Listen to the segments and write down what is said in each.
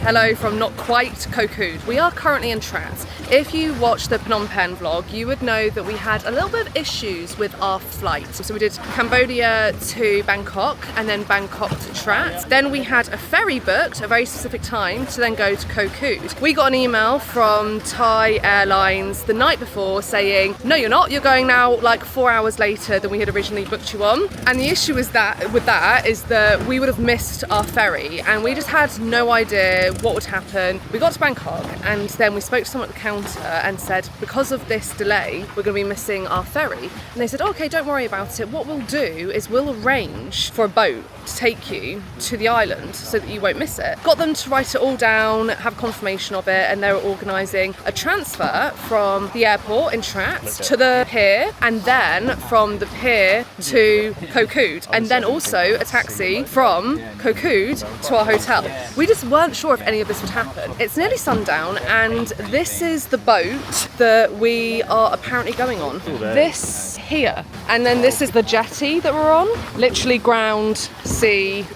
Hello from not quite Koh Kood. We are currently in Trat. If you watched the Phnom Penh vlog, you would know that we had a little bit of issues with our flight. So we did Cambodia to Bangkok and then Bangkok to Trat. Then we had a ferry booked, a very specific time, to then go to Koh Kood. We got an email from Thai Airlines the night before saying, no you're not, you're going now like 4 hours later than we had originally booked you on. And the issue is that with that is that we would have missed our ferry and we just had no idea what would happen. We got to Bangkok and then we spoke to someone at the counter and said, because of this delay, we're going to be missing our ferry. And they said, oh, okay, don't worry about it. What we'll do is we'll arrange for a boat to take you to the island so that you won't miss it. Got them to write it all down, have confirmation of it, and they were organising a transfer from the airport in Trat to the pier, and then from the pier to Koh Kood, and then also a taxi from Koh Kood to our hotel. We just weren't sure if any of this would happen. It's nearly sundown, and this is the boat that we are apparently going on. This here, and then this is the jetty that we're on. Literally ground, sea.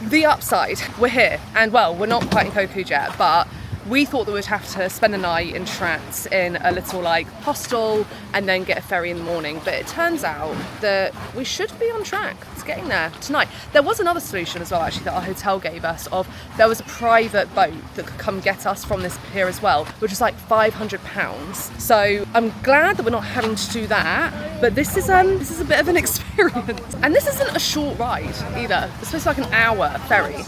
The upside, we're here, and well, we're not quite in Koh Kood yet, but we thought that we'd have to spend the night in Trat in a little like hostel and then get a ferry in the morning, but it turns out that we should be on track to getting there tonight. There was another solution as well actually that our hotel gave us of there was a private boat that could come get us from this pier as well, which is like £500. So I'm glad that we're not having to do that, but this is a bit of an experience. And this isn't a short ride either. It's supposed to be like an hour ferry.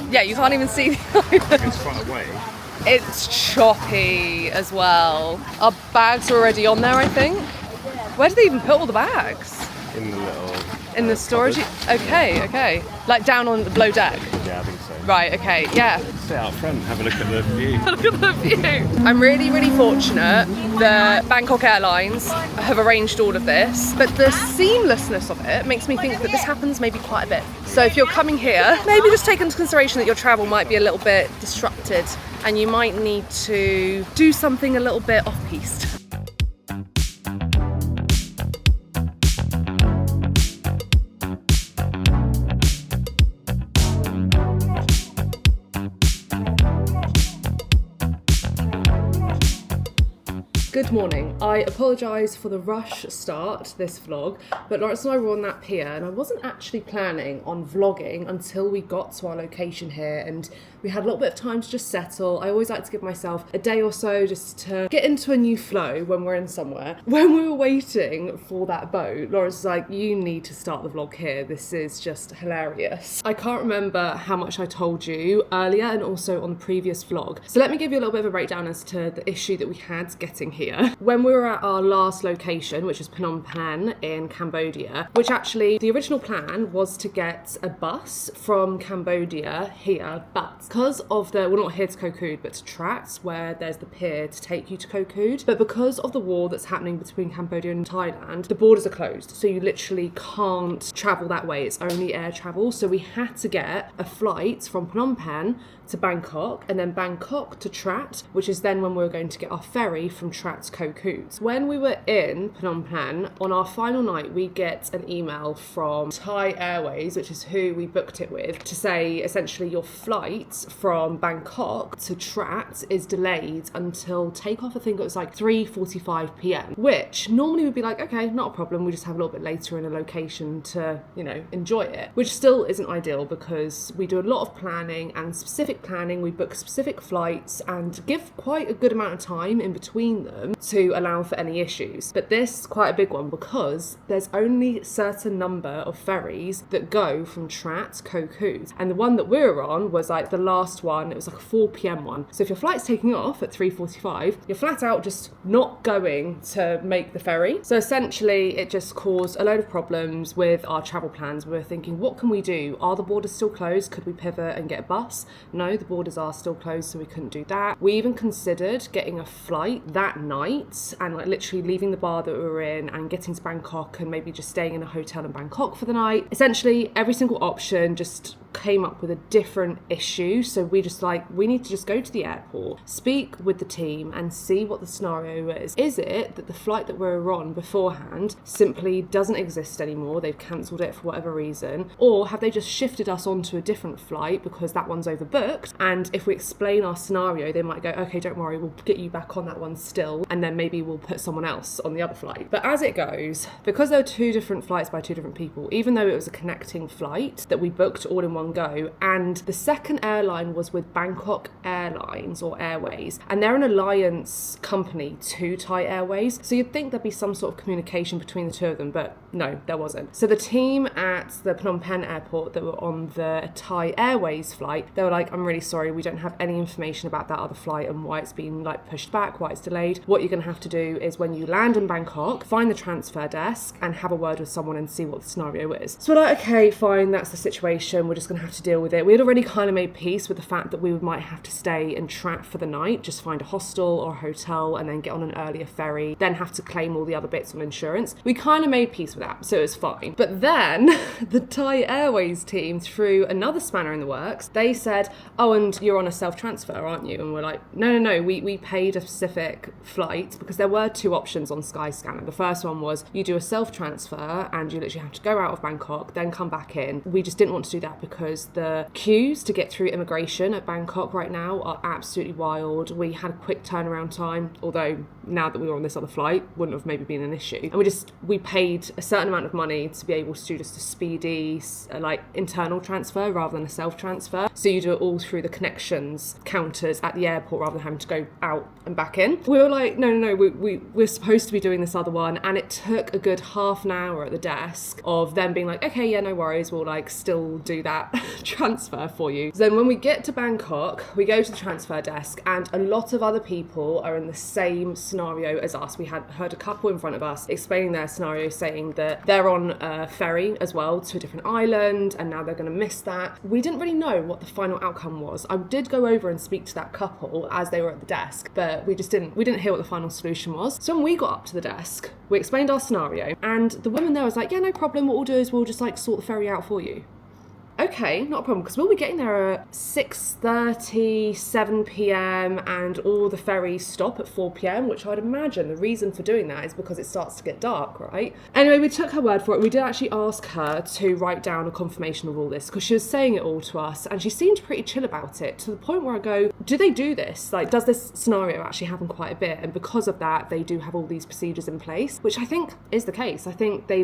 Yeah, you can't even see the island. It's far away. It's choppy as well. Our bags are already on there, I think. Where do they even put all the bags? In the little... In the storage? Okay. Like down on the below deck? Yeah, I think so. Right, okay, yeah. Sit out front, have a look at the view. Look at the view. I'm really, really fortunate that Bangkok Airlines have arranged all of this, but the seamlessness of it makes me think that this happens maybe quite a bit. So if you're coming here, maybe just take into consideration that your travel might be a little bit disrupted and you might need to do something a little bit off-piste. Good morning. I apologise for the rush start to this vlog, but Lawrence and I were on that pier and I wasn't actually planning on vlogging until we got to our location here and we had a little bit of time to just settle. I always like to give myself a day or so just to get into a new flow when we're in somewhere. When we were waiting for that boat, Lawrence was like, you need to start the vlog here. This is just hilarious. I can't remember how much I told you earlier and also on the previous vlog. So let me give you a little bit of a breakdown as to the issue that we had getting here. When we were at our last location, which is Phnom Penh in Cambodia, which actually the original plan was to get a bus from Cambodia here, but because of the, we're not here to Koh Kood, but to Trat, where there's the pier to take you to Koh Kood, but because of the war that's happening between Cambodia and Thailand, the borders are closed, so you literally can't travel that way. It's only air travel, so we had to get a flight from Phnom Penh to Bangkok and then Bangkok to Trat, which is then when we were going to get our ferry from Trat to Koh Kood. When we were in Phnom Penh, on our final night, we get an email from Thai Airways, which is who we booked it with, to say essentially your flight from Bangkok to Trat is delayed until takeoff. I think it was like 3:45 p.m, which normally would be like, okay, not a problem, we just have a little bit later in a location to, you know, enjoy it, which still isn't ideal because we do a lot of planning and specific planning. We book specific flights and give quite a good amount of time in between them to allow for any issues. But this is quite a big one because there's only a certain number of ferries that go from Trat to Koh Kood, and the one that we were on was like the last one. It was like a 4 p.m. one. So if your flight's taking off at 3:45, you're flat out just not going to make the ferry. So essentially it just caused a load of problems with our travel plans. We were thinking, what can we do? Are the borders still closed? Could we pivot and get a bus? No, the borders are still closed, so we couldn't do that. We even considered getting a flight that night and like literally leaving the bar that we were in and getting to Bangkok and maybe just staying in a hotel in Bangkok for the night. Essentially every single option just came up with a different issue. So we just we need to just go to the airport, speak with the team and see what the scenario is. Is it that the flight that we were on beforehand simply doesn't exist anymore? They've cancelled it for whatever reason. Or have they just shifted us onto a different flight because that one's overbooked? And if we explain our scenario, they might go, okay, don't worry, we'll get you back on that one still. And then maybe we'll put someone else on the other flight. But as it goes, because there were two different flights by two different people, even though it was a connecting flight that we booked all in one go, and the second airline was with Bangkok Airlines or Airways, and they're an alliance company to Thai Airways, so you'd think there'd be some sort of communication between the two of them, but no, there wasn't. So the team at the Phnom Penh airport that were on the Thai Airways flight, they were like, I'm really sorry, we don't have any information about that other flight and why it's been pushed back, why it's delayed. What you're going to have to do is when you land in Bangkok, find the transfer desk and have a word with someone and see what the scenario is. So we're like, okay, fine, that's the situation, we're just going to have to deal with it. We had already kind of made peace with the fact that we might have to stay and trap for the night, just find a hostel or a hotel and then get on an earlier ferry, then have to claim all the other bits on insurance. We kind of made peace with that, so it was fine. But then the Thai Airways team threw another spanner in the works. They said, oh, and you're on a self-transfer, aren't you? And we're like, no, we paid a specific flight, because there were two options on Skyscanner. The first one was you do a self-transfer and you literally have to go out of Bangkok, then come back in. We just didn't want to do that because the queues to get through immigration at Bangkok right now are absolutely wild. We had a quick turnaround time, although now that we were on this other flight, wouldn't have maybe been an issue. And we paid a certain amount of money to be able to do just a speedy, internal transfer rather than a self-transfer. So you do it all through the connections counters at the airport rather than having to go out and back in. We were like, no, we're supposed to be doing this other one. And it took a good half an hour at the desk of them being like, okay, yeah, no worries, we'll still do that transfer for you. So then when we get to Bangkok, we go to the transfer desk and a lot of other people are in the same scenario as us. We had heard a couple in front of us explaining their scenario, saying that they're on a ferry as well to a different island and now they're going to miss that. We didn't really know what the final outcome was. I did go over and speak to that couple as they were at the desk, but we didn't hear what the final solution was. So when we got up to the desk, we explained our scenario and the woman there was like, yeah, no problem, what we'll do is we'll just sort the ferry out for you. Okay, not a problem, because we'll be getting there at 6:30, 7 p.m. and all the ferries stop at 4 p.m, which I'd imagine the reason for doing that is because it starts to get dark, right? Anyway, we took her word for it. We did actually ask her to write down a confirmation of all this because she was saying it all to us and she seemed pretty chill about it, to the point where I go, do they do this? Does this scenario actually happen quite a bit? And because of that, they do have all these procedures in place, which I think is the case. I think they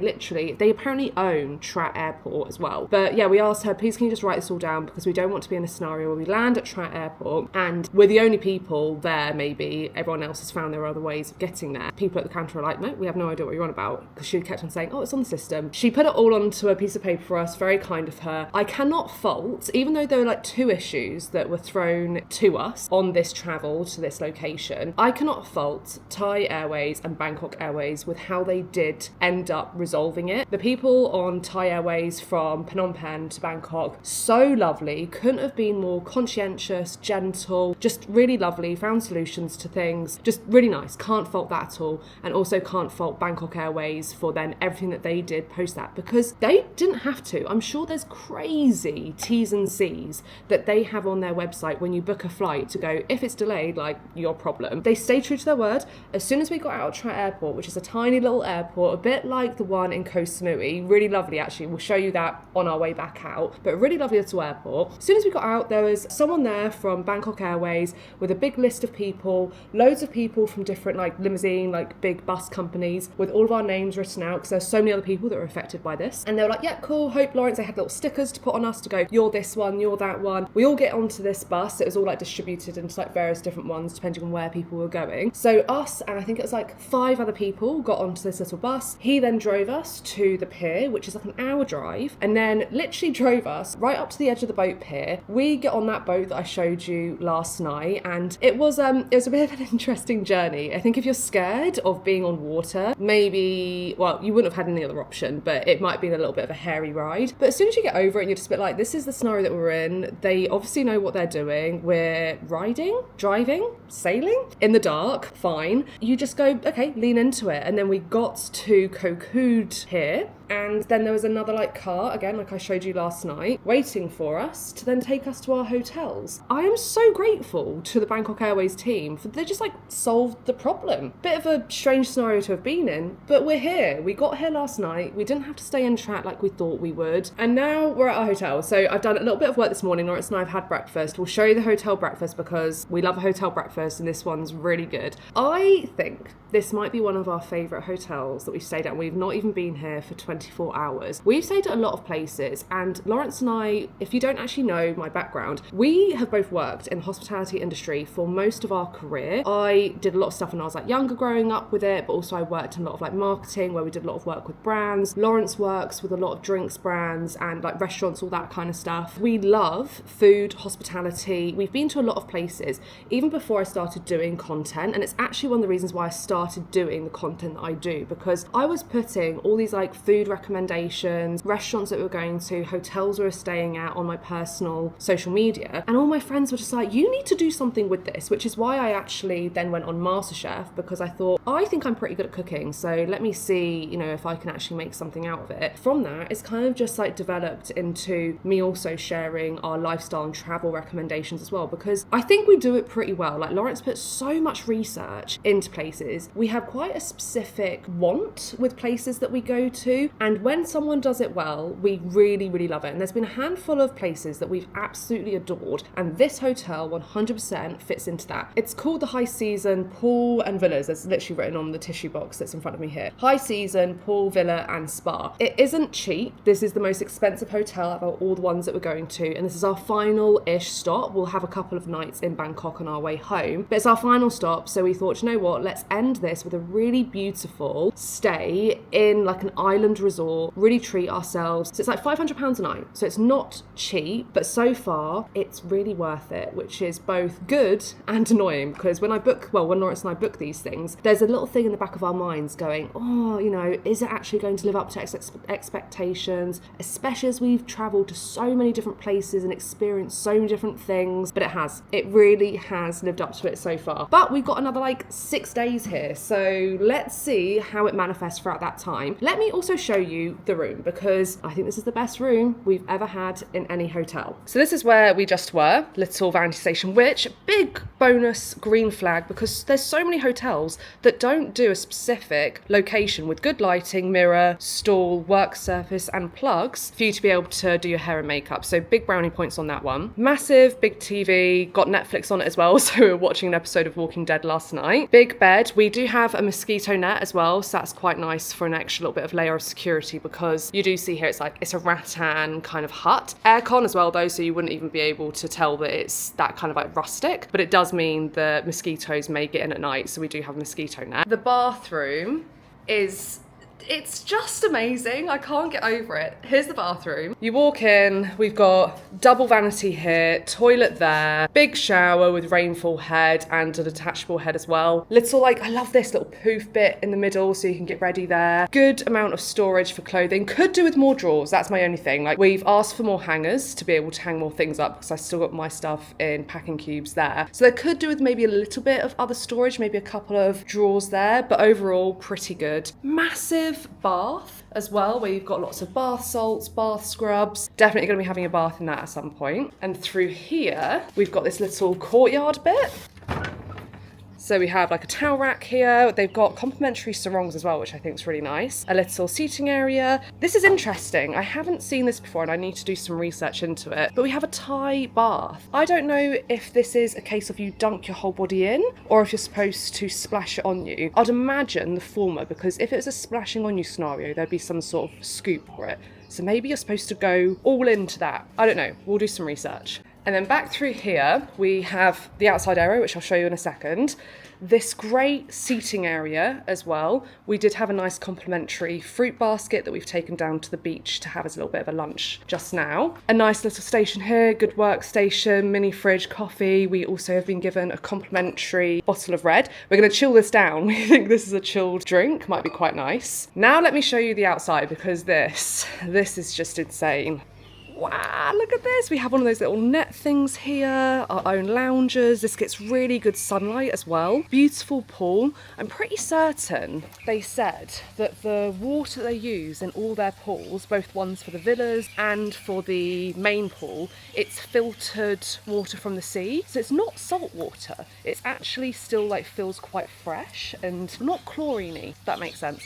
apparently own Trat Airport as well. But yeah, we asked her, please can you just write this all down, because we don't want to be in a scenario where we land at Trat Airport and we're the only people there, maybe everyone else has found there are other ways of getting there. People at the counter are like, no, we have no idea what you're on about, because she kept on saying, oh, it's on the system. She put it all onto a piece of paper for us, very kind of her. I cannot fault, even though there were two issues that were thrown to us on this travel to this location, I cannot fault Thai Airways and Bangkok Airways with how they did end up resolving it. The people on Thai Airways from Phnom Penh to Bangkok, so lovely, couldn't have been more conscientious, gentle, just really lovely, found solutions to things, just really nice, can't fault that at all. And also can't fault Bangkok Airways for then everything that they did post that, because they didn't have to. I'm sure there's crazy T's and C's that they have on their website when you book a flight to go, if it's delayed, your problem. They stay true to their word. As soon as we got out of Trat Airport, which is a tiny little airport, a bit like the one in Koh Samui, really lovely actually, we'll show you that on our way back out, but really lovely little airport. As soon as we got out, there was someone there from Bangkok Airways with a big list of people, loads of people from different limousine, big bus companies, with all of our names written out, because there's so many other people that were affected by this. And they were like, yeah, cool, Hope Lawrence. They had little stickers to put on us to go, you're this one, you're that one. We all get onto this bus. It was all distributed into various different ones depending on where people were going. So us and I think it was 5 other people got onto this little bus. He then drove us to the pier, which is an hour drive, and then literally drove us right up to the edge of the boat pier. We get on that boat that I showed you last night, and it was a bit of an interesting journey. I think if you're scared of being on water, maybe, well, you wouldn't have had any other option, but it might have been a little bit of a hairy ride. But as soon as you get over it, you're just a bit this is the scenario that we're in. They obviously know what they're doing. We're riding, driving, sailing in the dark, fine. You just go, okay, lean into it. And then we got to Koh Kood here, and then there was another car, again, like I showed you last last night, waiting for us to then take us to our hotels. I am so grateful to the Bangkok Airways team for they just like solved the problem. Bit of a strange scenario to have been in, but we're here. We got here last night. We didn't have to stay in Trat like we thought we would. And now we're at our hotel. So I've done a little bit of work this morning. Lawrence and I have had breakfast. We'll show you the hotel breakfast because we love a hotel breakfast and this one's really good. I think this might be one of our favourite hotels that we've stayed at. We've not even been here for 24 hours. We've stayed at a lot of places, and Lawrence and I, if you don't actually know my background, we have both worked in the hospitality industry for most of our career. I did a lot of stuff when I was like younger growing up with it, but also I worked in a lot of like marketing where we did a lot of work with brands. Lawrence works with a lot of drinks brands and like restaurants, all that kind of stuff. We love food, hospitality. We've been to a lot of places even before I started doing content, and it's actually one of the reasons why I started doing the content that I do, because I was putting all these like food recommendations, restaurants that we were going to, hotels we were staying at on my personal social media, and all my friends were just like, you need to do something with this, which is why I actually then went on MasterChef, because I thought, I think I'm pretty good at cooking, so let me see, you know, if I can actually make something out of it. From that, it's kind of just like developed into me also sharing our lifestyle and travel recommendations as well, because I think we do it pretty well. Like Lawrence puts so much research into places. We have quite a specific want with places that we go to, and when someone does it well, we really, really love it. And there's been a handful of places that we've absolutely adored, and this hotel 100% fits into that. It's called the High Season Pool and Villas. There's literally written on the tissue box that's in front of me here. High Season Pool, Villa and Spa. It isn't cheap. This is the most expensive hotel out of all the ones that we're going to, and this is our final-ish stop. We'll have a couple of nights in Bangkok on our way home, but it's our final stop, so we thought, you know what, let's end this with a really beautiful stay in like an island resort, really treat ourselves. So it's like £500 a night, so it's not cheap, but so far it's really worth it, which is both good and annoying, because when Lawrence and I book these things, there's a little thing in the back of our minds going, oh, you know, is it actually going to live up to expectations, especially as we've travelled to so many different places and experienced so many different things. But it really has lived up to it so far. But we've got another like 6 days here, so let's see how it manifests throughout that time. Let me also show you the room, because I think this is the best room we've ever had in any hotel. So this is where we just were, little vanity station, which big bonus green flag, because there's so many hotels that don't do a specific location with good lighting, mirror, stool, work surface and plugs for you to be able to do your hair and makeup. So big brownie points on that one. Massive big TV, got Netflix on it as well, so we were watching an episode of Walking Dead last night. Big bed. We do have a mosquito net as well, so that's quite nice for an extra little bit of layer of security, because you do see here it's a rattan kind of hut. Aircon as well though, so you wouldn't even be able to tell that it's that kind of like rustic, but it does mean the mosquitoes may get in at night, so we do have a mosquito net. The bathroom it's just amazing. I can't get over it. Here's the bathroom. You walk in, we've got double vanity here, toilet there, big shower with rainfall head and a detachable head as well. Little I love this little poof bit in the middle so you can get ready there. Good amount of storage for clothing. Could do with more drawers, that's my only thing. Like, we've asked for more hangers to be able to hang more things up, because I still got my stuff in packing cubes there. So there could do with maybe a little bit of other storage, maybe a couple of drawers there, but overall pretty good. Massive bath as well, where you've got lots of bath salts, bath scrubs. Definitely going to be having a bath in that at some point. And through here we've got this little courtyard bit. So we have like a towel rack here. They've got complimentary sarongs as well, which I think is really nice. A little seating area. This is interesting. I haven't seen this before and I need to do some research into it. But we have a Thai bath. I don't know if this is a case of you dunk your whole body in, or if you're supposed to splash it on you. I'd imagine the former, because if it was a splashing on you scenario, there'd be some sort of scoop for it. So maybe you're supposed to go all into that. I don't know. We'll do some research. And then back through here, we have the outside area, which I'll show you in a second. This great seating area as well. We did have a nice complimentary fruit basket that we've taken down to the beach to have as a little bit of a lunch just now. A nice little station here, good workstation, mini fridge, coffee. We also have been given a complimentary bottle of red. We're going to chill this down. We think this is a chilled drink, might be quite nice. Now let me show you the outside, because this is just insane. Wow, look at this. We have one of those little net things here, our own loungers. This gets really good sunlight as well. Beautiful pool. I'm pretty certain they said that the water they use in all their pools, both ones for the villas and for the main pool, it's filtered water from the sea. So it's not salt water. It's actually still like feels quite fresh and not chlorine-y, if that makes sense.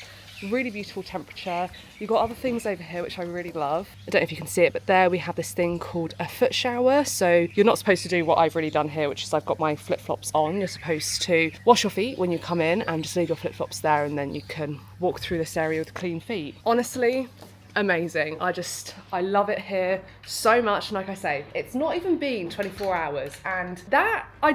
Really beautiful temperature. You've got other things over here which I really love. I don't know if you can see it, but there we have this thing called a foot shower. So you're not supposed to do what I've really done here, which is I've got my flip-flops on. You're supposed to wash your feet when you come in and just leave your flip-flops there, and then you can walk through this area with clean feet. Honestly, amazing. I love it here so much. And like I say, it's not even been 24 hours, and that I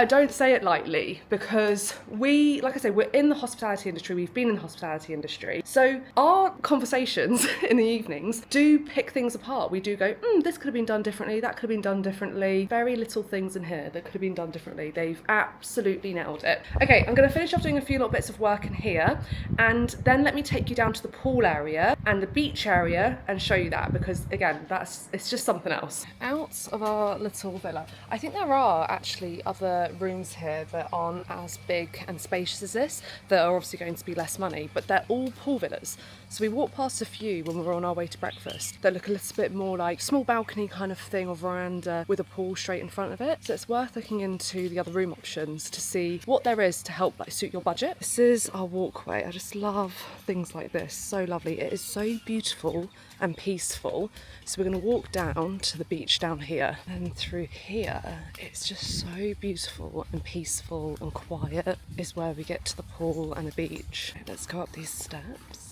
don't say it lightly, because like I say, we're in the hospitality industry. We've been in the hospitality industry, so our conversations in the evenings do pick things apart. We do go, this could have been done differently, that could have been done differently. Very little things in here that could have been done differently. They've absolutely nailed it. Okay, I'm going to finish off doing a few little bits of work in here, and then let me take you down to the pool area and the beach area and show you that, because again, it's just something else. Out of our little villa, I think there are actually other rooms here that aren't as big and spacious as this, that are obviously going to be less money, but they're all pool villas. So we walked past a few when we were on our way to breakfast that look a little bit more like small balcony kind of thing, or veranda with a pool straight in front of it. So it's worth looking into the other room options to see what there is to help like suit your budget. This is our walkway. I just love things like this. So lovely. It is so beautiful and peaceful. So we're going to walk down to the beach down here, and through here it's just so beautiful and peaceful and quiet is where we get to the pool and the beach. Let's go up these steps.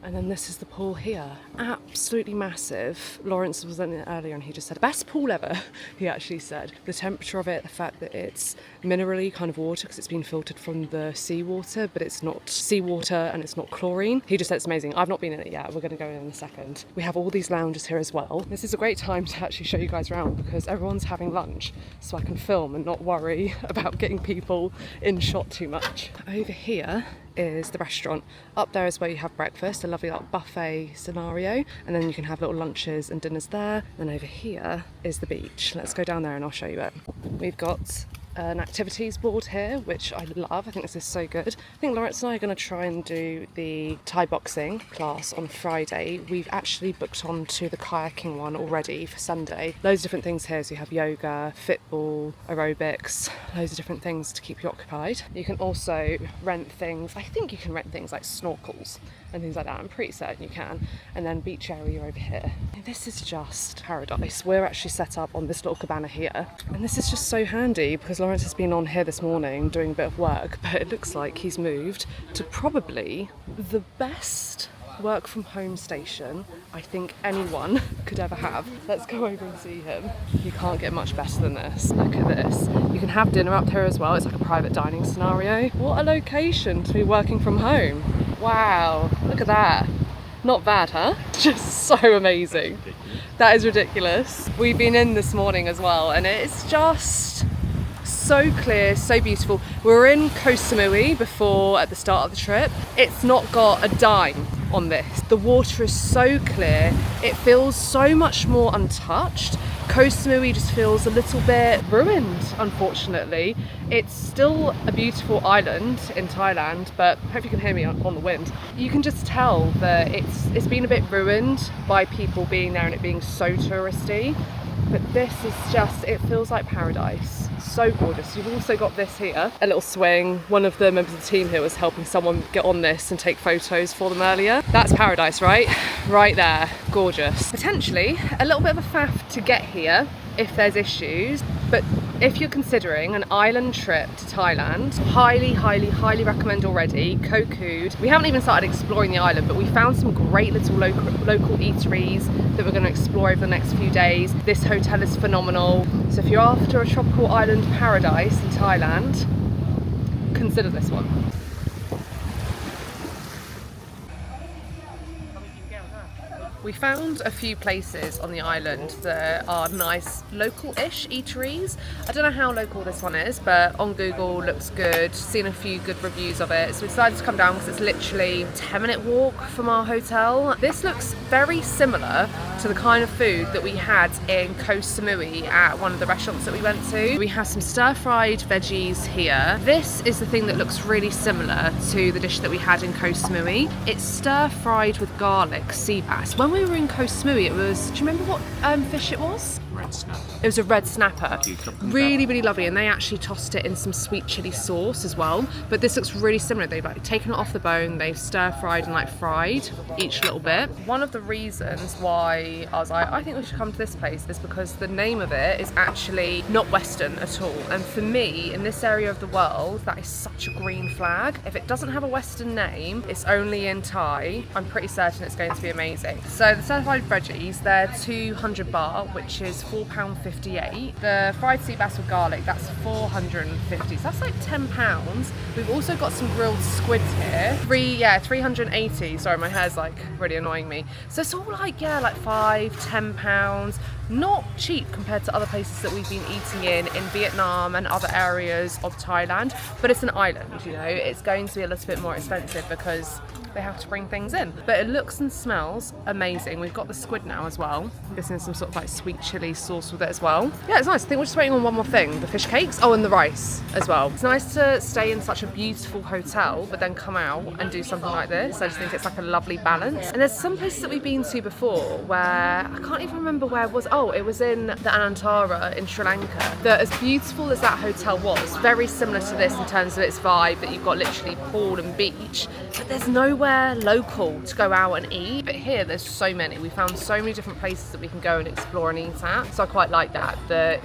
And then this is the pool here. Absolutely massive. Lawrence was in it earlier and he just said, best pool ever, he actually said. The temperature of it, the fact that it's minerally kind of water because it's been filtered from the seawater, but it's not seawater and it's not chlorine. He just said it's amazing. I've not been in it yet. We're going to go in a second. We have all these lounges here as well. This is a great time to actually show you guys around because everyone's having lunch, so I can film and not worry about getting people in shot too much. Over here is the restaurant. Up there is where you have breakfast, a lovely like buffet scenario, and then you can have little lunches and dinners there. And over here is the beach. Let's go down there and I'll show you it. We've got an activities board here, which I love. I think this is so good. I think Lawrence and I are going to try and do the Thai boxing class on Friday. We've actually booked on to the kayaking one already for Sunday. Loads of different things here. So you have yoga, football, aerobics, loads of different things to keep you occupied. You can also rent things. I think you can rent things like snorkels and things like that. I'm pretty certain you can. And then beach area over here. This is just paradise. We're actually set up on this little cabana here, and this is just so handy because Lawrence has been on here this morning doing a bit of work, but it looks like he's moved to probably the best work from home station I think anyone could ever have. Let's go over and see him. You can't get much better than this. Look at this. You can have dinner up here as well. It's like a private dining scenario. What a location to be working from home. Wow, look at that. Not bad, huh? Just so amazing. That is ridiculous. We've been in this morning as well, and it's just so clear, so beautiful. We were in Koh Samui before at the start of the trip. It's not got a dime on this. The water is so clear. It feels so much more untouched. Koh Samui just feels a little bit ruined, unfortunately. It's still a beautiful island in Thailand, but hope you can hear me on the wind. You can just tell that it's been a bit ruined by people being there and it being so touristy. But this is just, it feels like paradise. So gorgeous. You've also got this here, a little swing. One of the members of the team here was helping someone get on this and take photos for them earlier. That's paradise, right? Right there. Gorgeous. Potentially a little bit of a faff to get here if there's issues, but if you're considering an island trip to Thailand, highly recommend already Koh Kood. We haven't even started exploring the island, but we found some great little local eateries that we're going to explore over the next few days. This hotel is phenomenal. So if you're after a tropical island paradise in Thailand, consider this one. We found a few places on the island that are nice local-ish eateries. I don't know how local this one is, but on Google looks good. Seen a few good reviews of it. So we decided to come down because it's literally a 10-minute walk from our hotel. This looks very similar to the kind of food that we had in Koh Samui at one of the restaurants that we went to. We have some stir-fried veggies here. This is the thing that looks really similar to the dish that we had in Koh Samui. It's stir-fried with garlic sea bass. When we were in Koh Samui, it was, do you remember what fish it was? Red snapper. It was a red snapper. Really, really lovely. And they actually tossed it in some sweet chili sauce as well. But this looks really similar. They've like taken it off the bone, they've stir-fried and like fried each little bit. One of the reasons why I was like, I think we should come to this place is because the name of it is actually not Western at all. And for me, in this area of the world, that is such a green flag. If it doesn't have a Western name, it's only in Thai, I'm pretty certain it's going to be amazing. So the stir-fried veggies, they're 200 baht, which is £4.58. The fried sea bass with garlic, that's 450. So that's like £10. We've also got some grilled squids here. 380. Sorry, my hair's like really annoying me. So it's all like, yeah, like £5-10. Not cheap compared to other places that we've been eating in Vietnam and other areas of Thailand, but it's an island, you know, it's going to be a little bit more expensive because they have to bring things in. But it looks and smells amazing. We've got the squid now as well. This is some sort of like sweet chili sauce with it as well. Yeah, it's nice. I think we're just waiting on one more thing, the fish cakes. Oh, and the rice as well. It's nice to stay in such a beautiful hotel, but then come out and do something like this. I just think it's like a lovely balance. And there's some places that we've been to before where, I can't even remember where it was. Oh, it was in the Anantara in Sri Lanka. That as beautiful as that hotel was, very similar to this in terms of its vibe, that you've got literally pool and beach, but there's nowhere local to go out and eat. But here there's so many. We found so many different places that we can go and explore and eat at. So I quite like that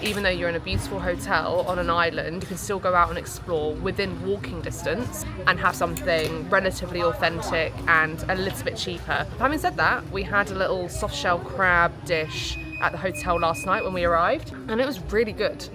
even though you're in a beautiful hotel on an island, you can still go out and explore within walking distance and have something relatively authentic and a little bit cheaper. Having said that, we had a little soft shell crab dish at the hotel last night when we arrived, and it was really good,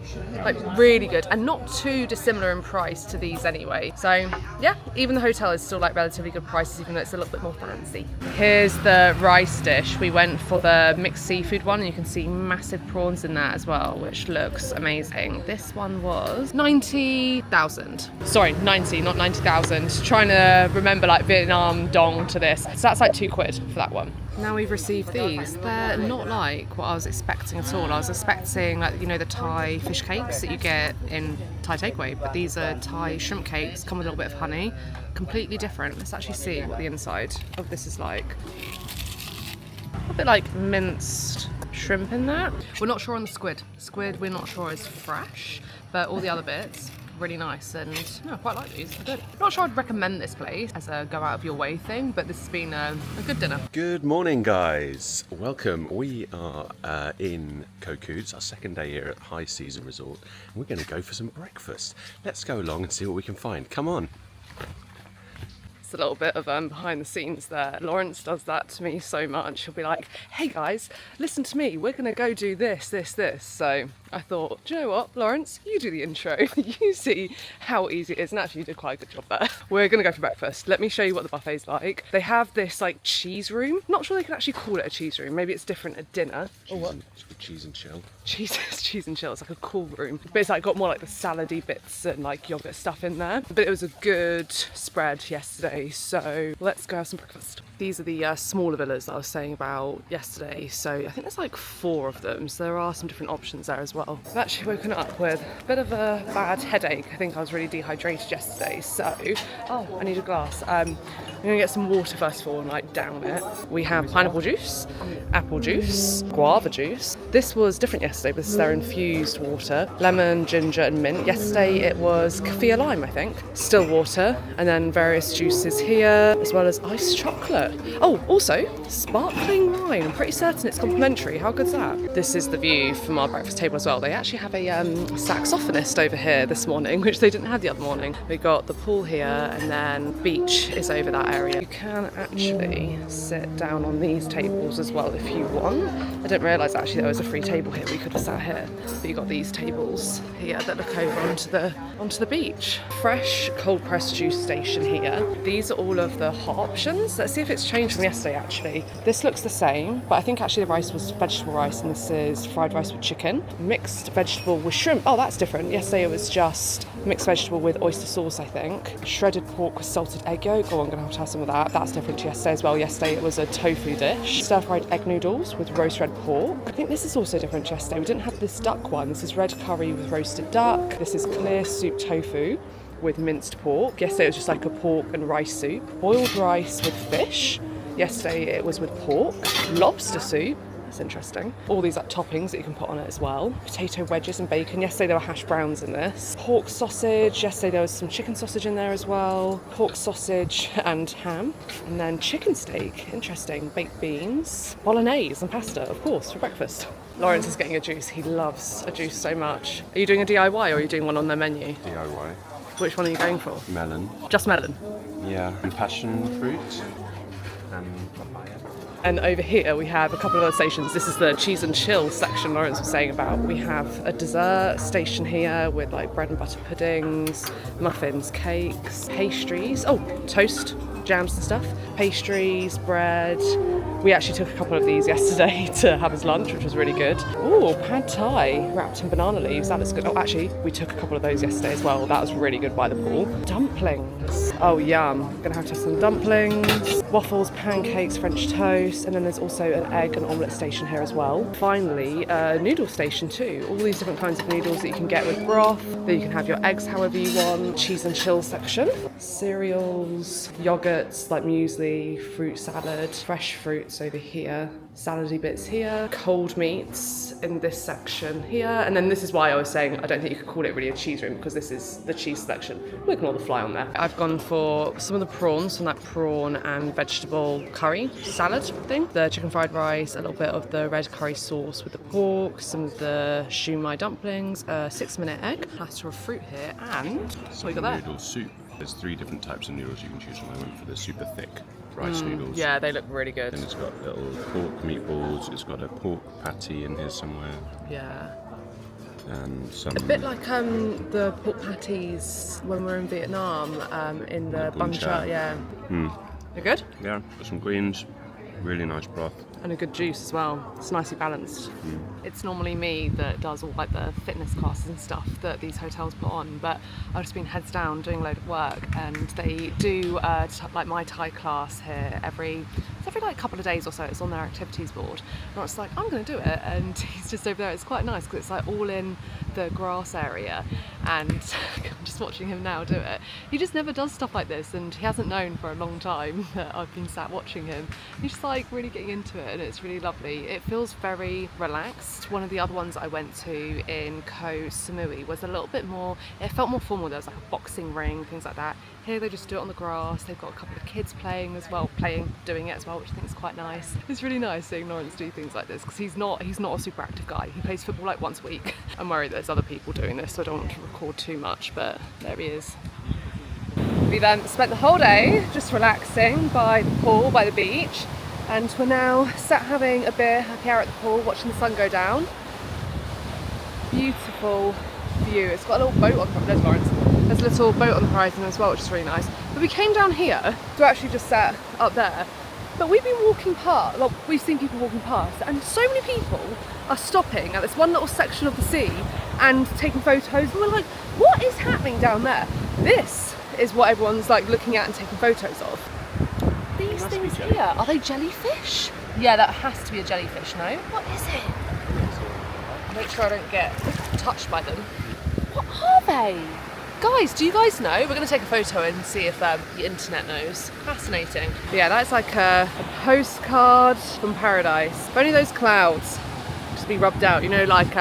like really good, and not too dissimilar in price to these anyway. So yeah, even the hotel is still like relatively good prices, even though it's a little bit more fancy. Here's the rice dish. We went for the mixed seafood one, and you can see massive prawns in that as well, which looks amazing. This one was 90,000. Sorry, 90, not 90,000. Trying to remember like Vietnam dong to this. So that's like £2 for that one. Now we've received these. They're not like what I was expecting at all. I was expecting, like, you know, the Thai fish cakes that you get in Thai takeaway, but these are Thai shrimp cakes, come with a little bit of honey. Completely different. Let's actually see what the inside of this is like. A bit like minced shrimp in that. We're not sure on the squid. Squid, we're not sure is fresh, but all the other bits, really nice, and no, I quite like these. They're good. Not sure I'd recommend this place as a go out of your way thing, but this has been a good dinner. Good morning, guys. Welcome. We are in Koh Kood. It's our second day here at High Season Resort, and we're going to go for some breakfast. Let's go along and see what we can find. Come on. It's a little bit of behind the scenes there. Lawrence does that to me so much. He'll be like, hey guys, listen to me, we're gonna go do this. So I thought, do you know what, Lawrence, you do the intro. You see how easy it is, and actually you did quite a good job there. We're gonna go for breakfast. Let me show you what the buffet's like. They have this like cheese room. Not sure they can actually call it a cheese room. Maybe it's different at dinner. Cheese and chill. Cheese and chill. It's like a cool room, but it's like got more like the salady bits and like yogurt stuff in there. But it was a good spread yesterday, so let's go have some breakfast. These are the smaller villas that I was saying about yesterday. So I think there's like 4 of them, so there are some different options there as well. I've actually woken up with a bit of a bad headache. I think I was really dehydrated yesterday, so I need a glass. I'm gonna get some water first of all and like down it. We have pineapple juice, apple juice, guava juice. This was different yesterday, but this is their infused water. Lemon, ginger and mint. Yesterday it was kaffir lime, I think. Still water, and then various juices here, as well as iced chocolate. Oh, also sparkling wine. I'm pretty certain it's complimentary. How good's that? This is the view from our breakfast table as well. They actually have a saxophonist over here this morning, which they didn't have the other morning. We got the pool here, and then beach is over that area. You can actually sit down on these tables as well if you want. I didn't realise actually there was a free table here. We could have sat here, but you got these tables here that look over onto the beach. Fresh cold pressed juice station here. These these are all of the hot options. Let's see if it's changed from yesterday actually. This looks the same, but I think actually the rice was vegetable rice and this is fried rice with chicken. Mixed vegetable with shrimp. Oh, that's different. Yesterday it was just mixed vegetable with oyster sauce, I think. Shredded pork with salted egg yolk. Oh, I'm going to have to have some of that. That's different to yesterday as well. Yesterday it was a tofu dish. Stir-fried egg noodles with roast red pork. I think this is also different to yesterday. We didn't have this duck one. This is red curry with roasted duck. This is clear soup tofu with minced pork. Yesterday it was just like a pork and rice soup. Boiled rice with fish. Yesterday it was with pork. Lobster soup. That's interesting. All these like toppings that you can put on it as well. Potato wedges and bacon. Yesterday there were hash browns in this. Pork sausage. Yesterday there was some chicken sausage in there as well. Pork sausage and ham. And then chicken steak. Interesting. Baked beans. Bolognese and pasta, of course, for breakfast. Lawrence is getting a juice. He loves a juice so much. Are you doing a DIY or are you doing one on their menu? DIY. Which one are you going for? Melon. Just melon? Yeah. And passion fruit. And papaya. And over here we have a couple of other stations. This is the cheese and chill section Lawrence was saying about. We have a dessert station here with like bread and butter puddings, muffins, cakes, pastries. Oh, toast, jams and stuff. Pastries, bread. We actually took a couple of these yesterday to have as lunch, which was really good. Oh, pad thai wrapped in banana leaves. That looks good. Oh, actually, we took a couple of those yesterday as well. That was really good by the pool. Dumplings. Oh, yum. Gonna have to have some dumplings. Waffles, pancakes, French toast. And then there's also an egg and omelette station here as well. Finally, a noodle station too. All these different kinds of noodles that you can get with broth. Then you can have your eggs however you want. Cheese and chill section. Cereals, yogurts like muesli, fruit salad, fresh fruits over here. Salady bits here, cold meats in this section here, and then this is why I was saying I don't think you could call it really a cheese room because this is the cheese section. We'll ignore the fly on there. I've gone for some of the prawns from that prawn and vegetable curry salad thing, the chicken fried rice, a little bit of the red curry sauce with the pork, some of the shumai dumplings, a 6-minute egg, platter of fruit here, and what we got there? Noodle soup. There's 3 different types of noodles you can choose from. I went for the super thick rice noodles. Yeah, they look really good. And it's got little pork meatballs. It's got a pork patty in here somewhere. Yeah. And some... A bit like the pork patties when we were in Vietnam in the bun char. Yeah. They're good? Yeah, got some greens. Really nice broth. And a good juice as well. It's nicely balanced. It's normally me that does all like the fitness classes and stuff that these hotels put on, but I've just been heads down doing a load of work, and they do like my Thai class here every like couple of days or so. It's on their activities board, and it's like I'm going to do it, and he's just over there. It's quite nice because it's like all in the grass area, and I'm just watching him now do it. He just never does stuff like this, and he hasn't known for a long time that I've been sat watching him. He's just like really getting into it, and it's really lovely. It feels very relaxed. One of the other ones I went to in Koh Samui was a little bit more, it felt more formal. There was like a boxing ring, things like that. Here they just do it on the grass. They've got a couple of kids playing as well, doing it as well, which I think is quite nice. It's really nice seeing Lawrence do things like this because he's not a super active guy. He plays football like once a week. I'm worried there's other people doing this, so I don't want to record too much, but there he is. We then spent the whole day just relaxing by the pool, by the beach, and we're now sat having a beer, happy hour at the pool, watching the sun go down. Beautiful view. It's got a little boat on the horizon. There's Lawrence. There's a little boat on the horizon as well, which is really nice. But we came down here to actually just sat up there. But we've been walking past, like, we've seen people walking past, and so many people are stopping at this one little section of the sea and taking photos. And we're like, what is happening down there? This is what everyone's like looking at and taking photos of. These things here, are they jellyfish? Yeah, that has to be a jellyfish, no? What is it? Make sure I don't get touched by them. What are they? Guys, do you guys know? We're going to take a photo and see if the internet knows. Fascinating. But yeah, that's like a postcard from paradise. If only those clouds just be rubbed out. You know, like,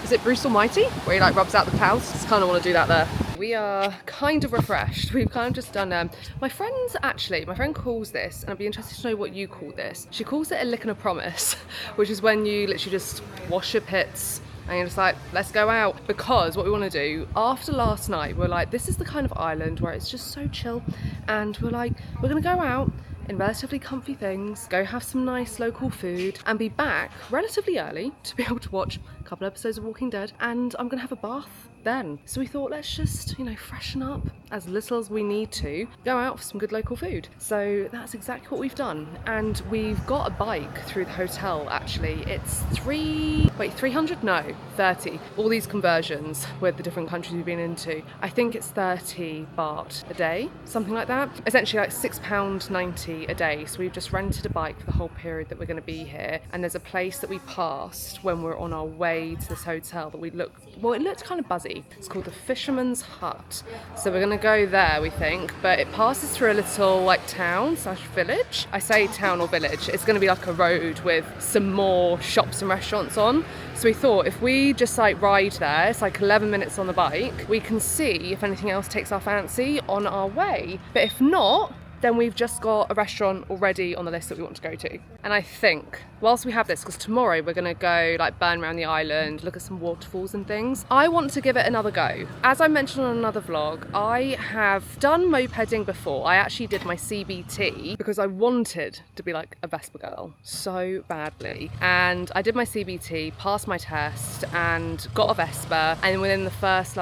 is it Bruce Almighty? Where he like rubs out the clouds? Just kind of want to do that there. We are kind of refreshed. We've kind of just done, my friend calls this, and I'd be interested to know what you call this. She calls it a lick and a promise, which is when you literally just wash your pits, and you're just like, let's go out. Because what we want to do after last night, we're like, this is the kind of island where it's just so chill, and we're like, we're gonna go out in relatively comfy things, go have some nice local food, and be back relatively early to be able to watch a couple episodes of Walking Dead. And I'm gonna have a bath then. So we thought, let's just, freshen up as little as we need to, go out for some good local food. So that's exactly what we've done. And we've got a bike through the hotel, actually. It's 300? No, 30. All these conversions with the different countries we've been into. I think it's 30 baht a day, something like that. Essentially like £6.90 a day. So we've just rented a bike for the whole period that we're going to be here. And there's a place that we passed when we're on our way to this hotel that it looked kind of buzzy. It's called the Fisherman's Hut. So we're going to go there, we think, but it passes through a little town/village. I say town or village. It's going to be like a road with some more shops and restaurants on. So we thought if we just ride there, it's 11 minutes on the bike, we can see if anything else takes our fancy on our way. But if not, then we've just got a restaurant already on the list that we want to go to. And I think, whilst we have this, because tomorrow we're going to go burn around the island, look at some waterfalls and things, I want to give it another go. As I mentioned on another vlog, I have done mopeding before. I actually did my CBT because I wanted to be like a Vespa girl so badly. And I did my CBT, passed my test and got a Vespa. And within the first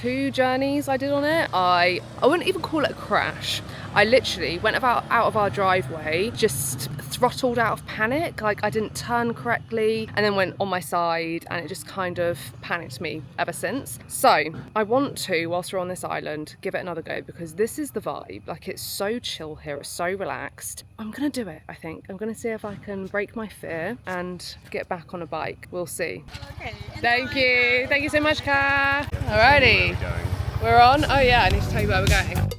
2 journeys I did on it, I wouldn't even call it a crash. I literally went out of our driveway, just throttled out of panic. I didn't turn correctly and then went on my side, and it just kind of panicked me ever since. So I want to, whilst we're on this island, give it another go because this is the vibe. It's so chill here, it's so relaxed. I'm gonna do it, I think. I'm gonna see if I can break my fear and get back on a bike. We'll see. Okay. Thank you so much, Ka. Alrighty. We're on. Oh yeah, I need to tell you where we're going.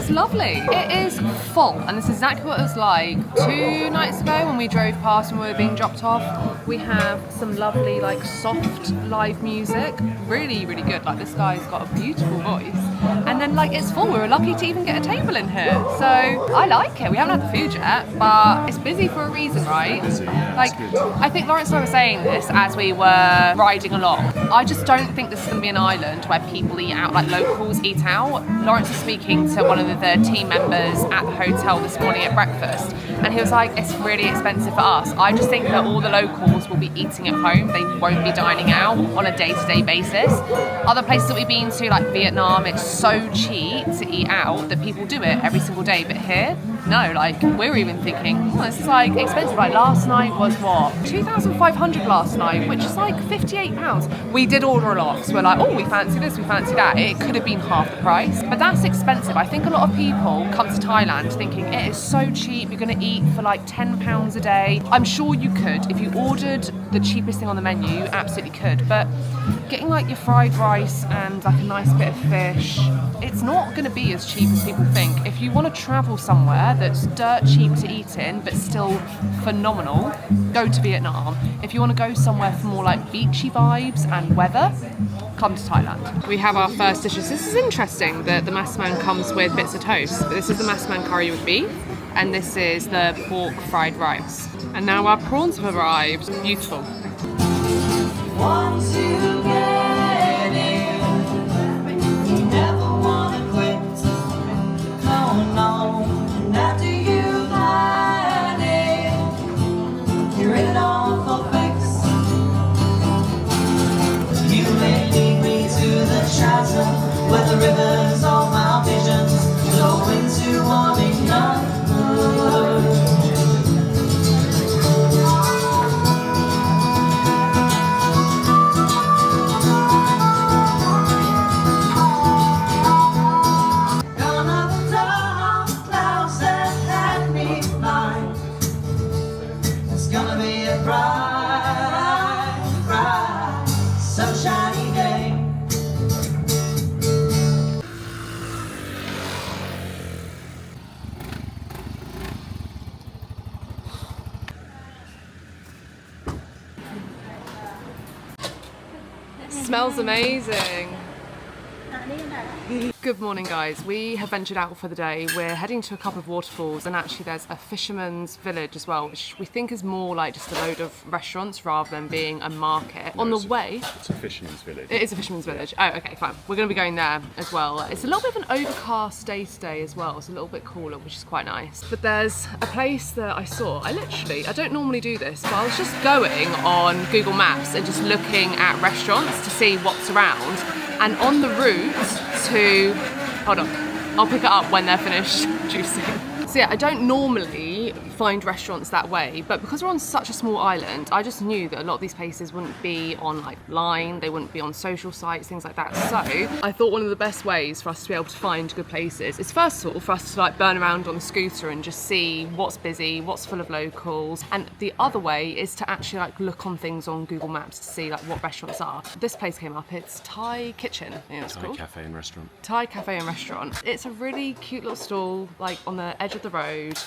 Lovely. It is full, and this is exactly what it was like 2 nights ago when we drove past and we were being dropped off. We have some lovely soft live music, really good. This guy's got a beautiful voice, and then it's full. We were lucky to even get a table in here, so I like it. We haven't had the food yet, but it's busy for a reason, right? I think Lawrence and I were saying this as we were riding along. I just don't think this is going to be an island where people eat out, locals eat out. Lawrence was speaking to one of the team members at the hotel this morning at breakfast, and he was like, it's really expensive for us. I just think that all the locals will be eating at home. They won't be dining out on a day-to-day basis. Other places that we've been to, like Vietnam, it's so cheap to eat out that people do it every single day. But here, no, we're even thinking, this is expensive. Last night was what? 2,500 last night, which is £58. We did order a lot, so we're oh, we fancy this, we fancy that. It could have been half the price, but that's expensive. I think a lot of people come to Thailand thinking it is so cheap, you're going to eat for £10 a day. I'm sure you could. If you ordered the cheapest thing on the menu, you absolutely could, but getting your fried rice and a nice bit of fish, it's not going to be as cheap as people think. If you want to travel somewhere that's dirt cheap to eat in but still phenomenal, go to Vietnam. If you want to go somewhere for more beachy vibes and weather, come to Thailand. We have our first dishes. This is interesting that the mas man comes with bits of toast, but this is the mas man curry with beef, and this is the pork fried rice. And now our prawns have arrived. Beautiful. Once you get in, you never want to quit. No, and after you find it, you're in it all for fix. You may lead me to the chasm where the rivers of my visions flow into morning night. Smells amazing. Good morning, guys. We have ventured out for the day. We're heading to a couple of waterfalls, and actually there's a fisherman's village as well, which we think is more like just a load of restaurants rather than being a market. On the way... It's a fisherman's village. It is a fisherman's village. Oh, okay, fine. We're going to be going there as well. It's a little bit of an overcast day today as well. It's a little bit cooler, which is quite nice. But there's a place that I saw. I don't normally do this, but I was just going on Google Maps and just looking at restaurants to see what's around. And on the route to... Hold on. I'll pick it up when they're finished juicing. So yeah, I don't normally find restaurants that way, but because we're on such a small island, I just knew that a lot of these places wouldn't be on like Line, they wouldn't be on social sites, things like that. So I thought one of the best ways for us to be able to find good places is first of all for us to like burn around on the scooter and just see what's busy, what's full of locals. And the other way is to actually like look on things on Google Maps to see like what restaurants are. This place came up, it's Thai Kitchen, I think it's called. Thai cafe and restaurant. Thai cafe and restaurant. It's a really cute little stall, like on the edge of the road.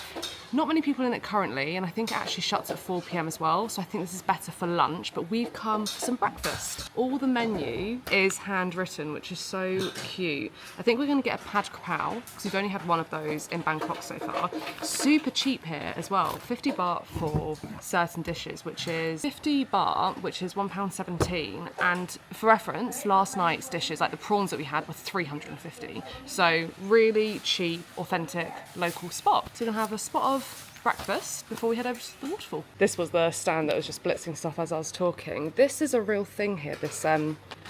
Not many people in it currently, and I think it actually shuts at 4 p.m. as well, so I think this is better for lunch, but we've come for some breakfast. All the menu is handwritten, which is so cute. I think we're going to get a pad kapow, because we've only had one of those in Bangkok so far. Super cheap here as well, 50 baht for certain dishes, which is 50 baht, which is £1.17, and for reference, last night's dishes, like the prawns that we had, were 350. So really cheap, authentic, local spot. So we're going to have a spot of breakfast before we head over to the waterfall. This was the stand that was just blitzing stuff as I was talking. This is a real thing here, this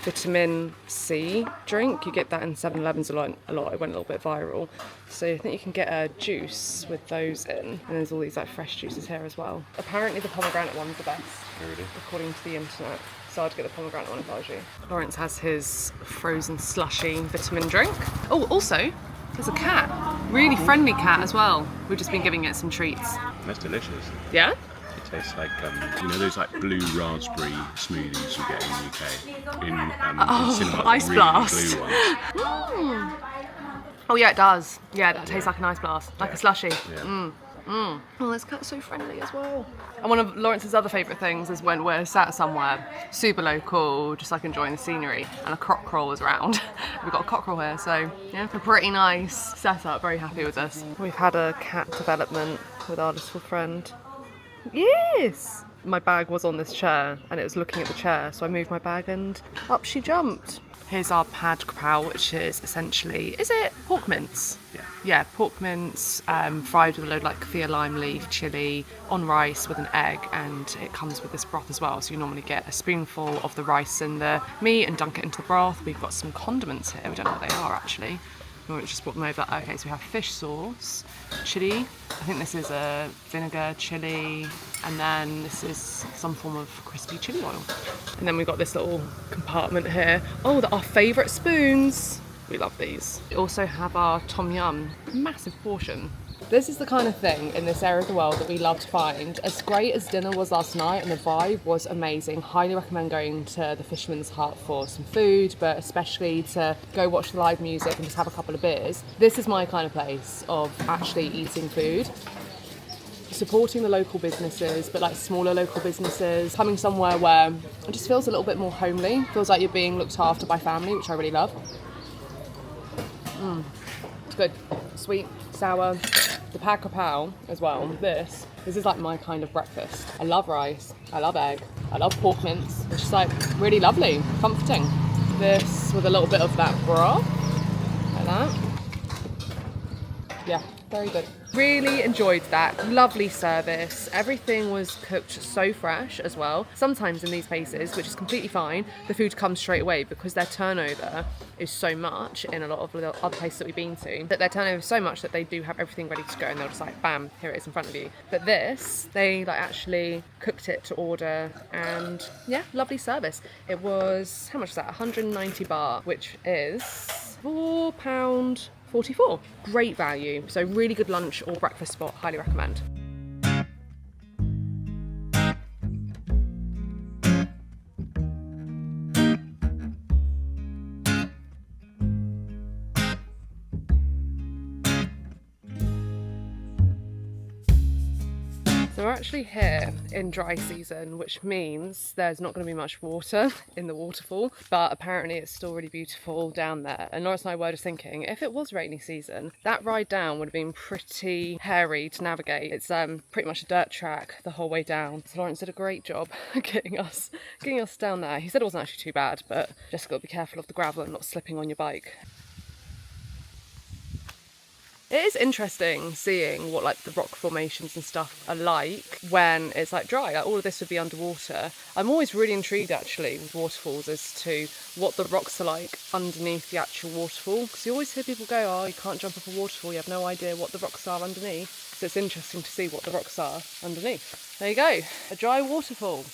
vitamin C drink. You get that in 7-Elevens a lot. It went a little bit viral. So I think you can get a juice with those in. And there's all these like fresh juices here as well. Apparently the pomegranate one's the best, Really? according to the internet. So I'd get the pomegranate one if I was you. Lawrence has his frozen slushy vitamin drink. Oh, also, there's a cat. Really friendly cat as well. We've just been giving it some treats. That's delicious. Yeah? It tastes like, you know those like blue raspberry smoothies you get in the UK? In Cinema, Ice really Blast. blue ones. Oh yeah, it does. Yeah, that tastes like an ice blast, like a slushy. Yeah. Oh, this cat's so friendly as well. And one of Lawrence's other favourite things is when we're sat somewhere, super local, just like enjoying the scenery, and a cockerel is around. We've got a cockerel here, so yeah, a pretty nice setup, very happy with this. We've had a cat development with our little friend. Yes! My bag was on this chair, and it was looking at the chair, so I moved my bag and up she jumped. Here's our pad kapow, which is essentially, is it pork mince? Yeah. Yeah, pork mince, fried with a load of like kaffir lime leaf, chilli, on rice with an egg, and it comes with this broth as well. So you normally get a spoonful of the rice and the meat and dunk it into the broth. We've got some condiments here, we don't know what they are actually. Lawrence just brought them over. Okay, so we have fish sauce, chilli. I think this is a vinegar chilli, and then this is some form of crispy chilli oil. And then we've got this little compartment here. Oh, our favourite spoons. We love these. We also have our tom yum, massive portion. This is the kind of thing in this area of the world that we love to find. As great as dinner was last night and the vibe was amazing, highly recommend going to the Fisherman's Hut for some food, but especially to go watch the live music and just have a couple of beers. This is my kind of place of actually eating food. Supporting the local businesses, but like smaller local businesses, coming somewhere where it just feels a little bit more homely, feels like you're being looked after by family, which I really love. It's good, sweet, sour. The pad kapow as well, this is like my kind of breakfast. I love rice, I love egg, I love pork mince. It's just like really lovely, comforting. This with a little bit of that broth, like that. Yeah, very good. Really enjoyed that. Lovely service. Everything was cooked so fresh as well. Sometimes in these places, which is completely fine, the food comes straight away because their turnover is so much in a lot of the other places that we've been to, that their turnover is so much that they do have everything ready to go and they'll just like, bam, here it is in front of you. But this, they like actually cooked it to order, and yeah, lovely service. It was, how much is that? 190 baht, which is £4.44. Great value. So really good lunch or breakfast spot. Highly recommend. So we're actually here in dry season, which means there's not going to be much water in the waterfall, but apparently it's still really beautiful down there. And Lawrence and I were just thinking, if it was rainy season, that ride down would have been pretty hairy to navigate. It's pretty much a dirt track the whole way down. So Lawrence did a great job getting us down there. He said it wasn't actually too bad, but just got to be careful of the gravel and not slipping on your bike. It is interesting seeing what like the rock formations and stuff are like when it's like dry. Like, all of this would be underwater. I'm always really intrigued actually with waterfalls as to what the rocks are like underneath the actual waterfall, because you always hear people go, oh, you can't jump up a waterfall, you have no idea what the rocks are underneath. So it's interesting to see what the rocks are underneath. There you go, a dry waterfall.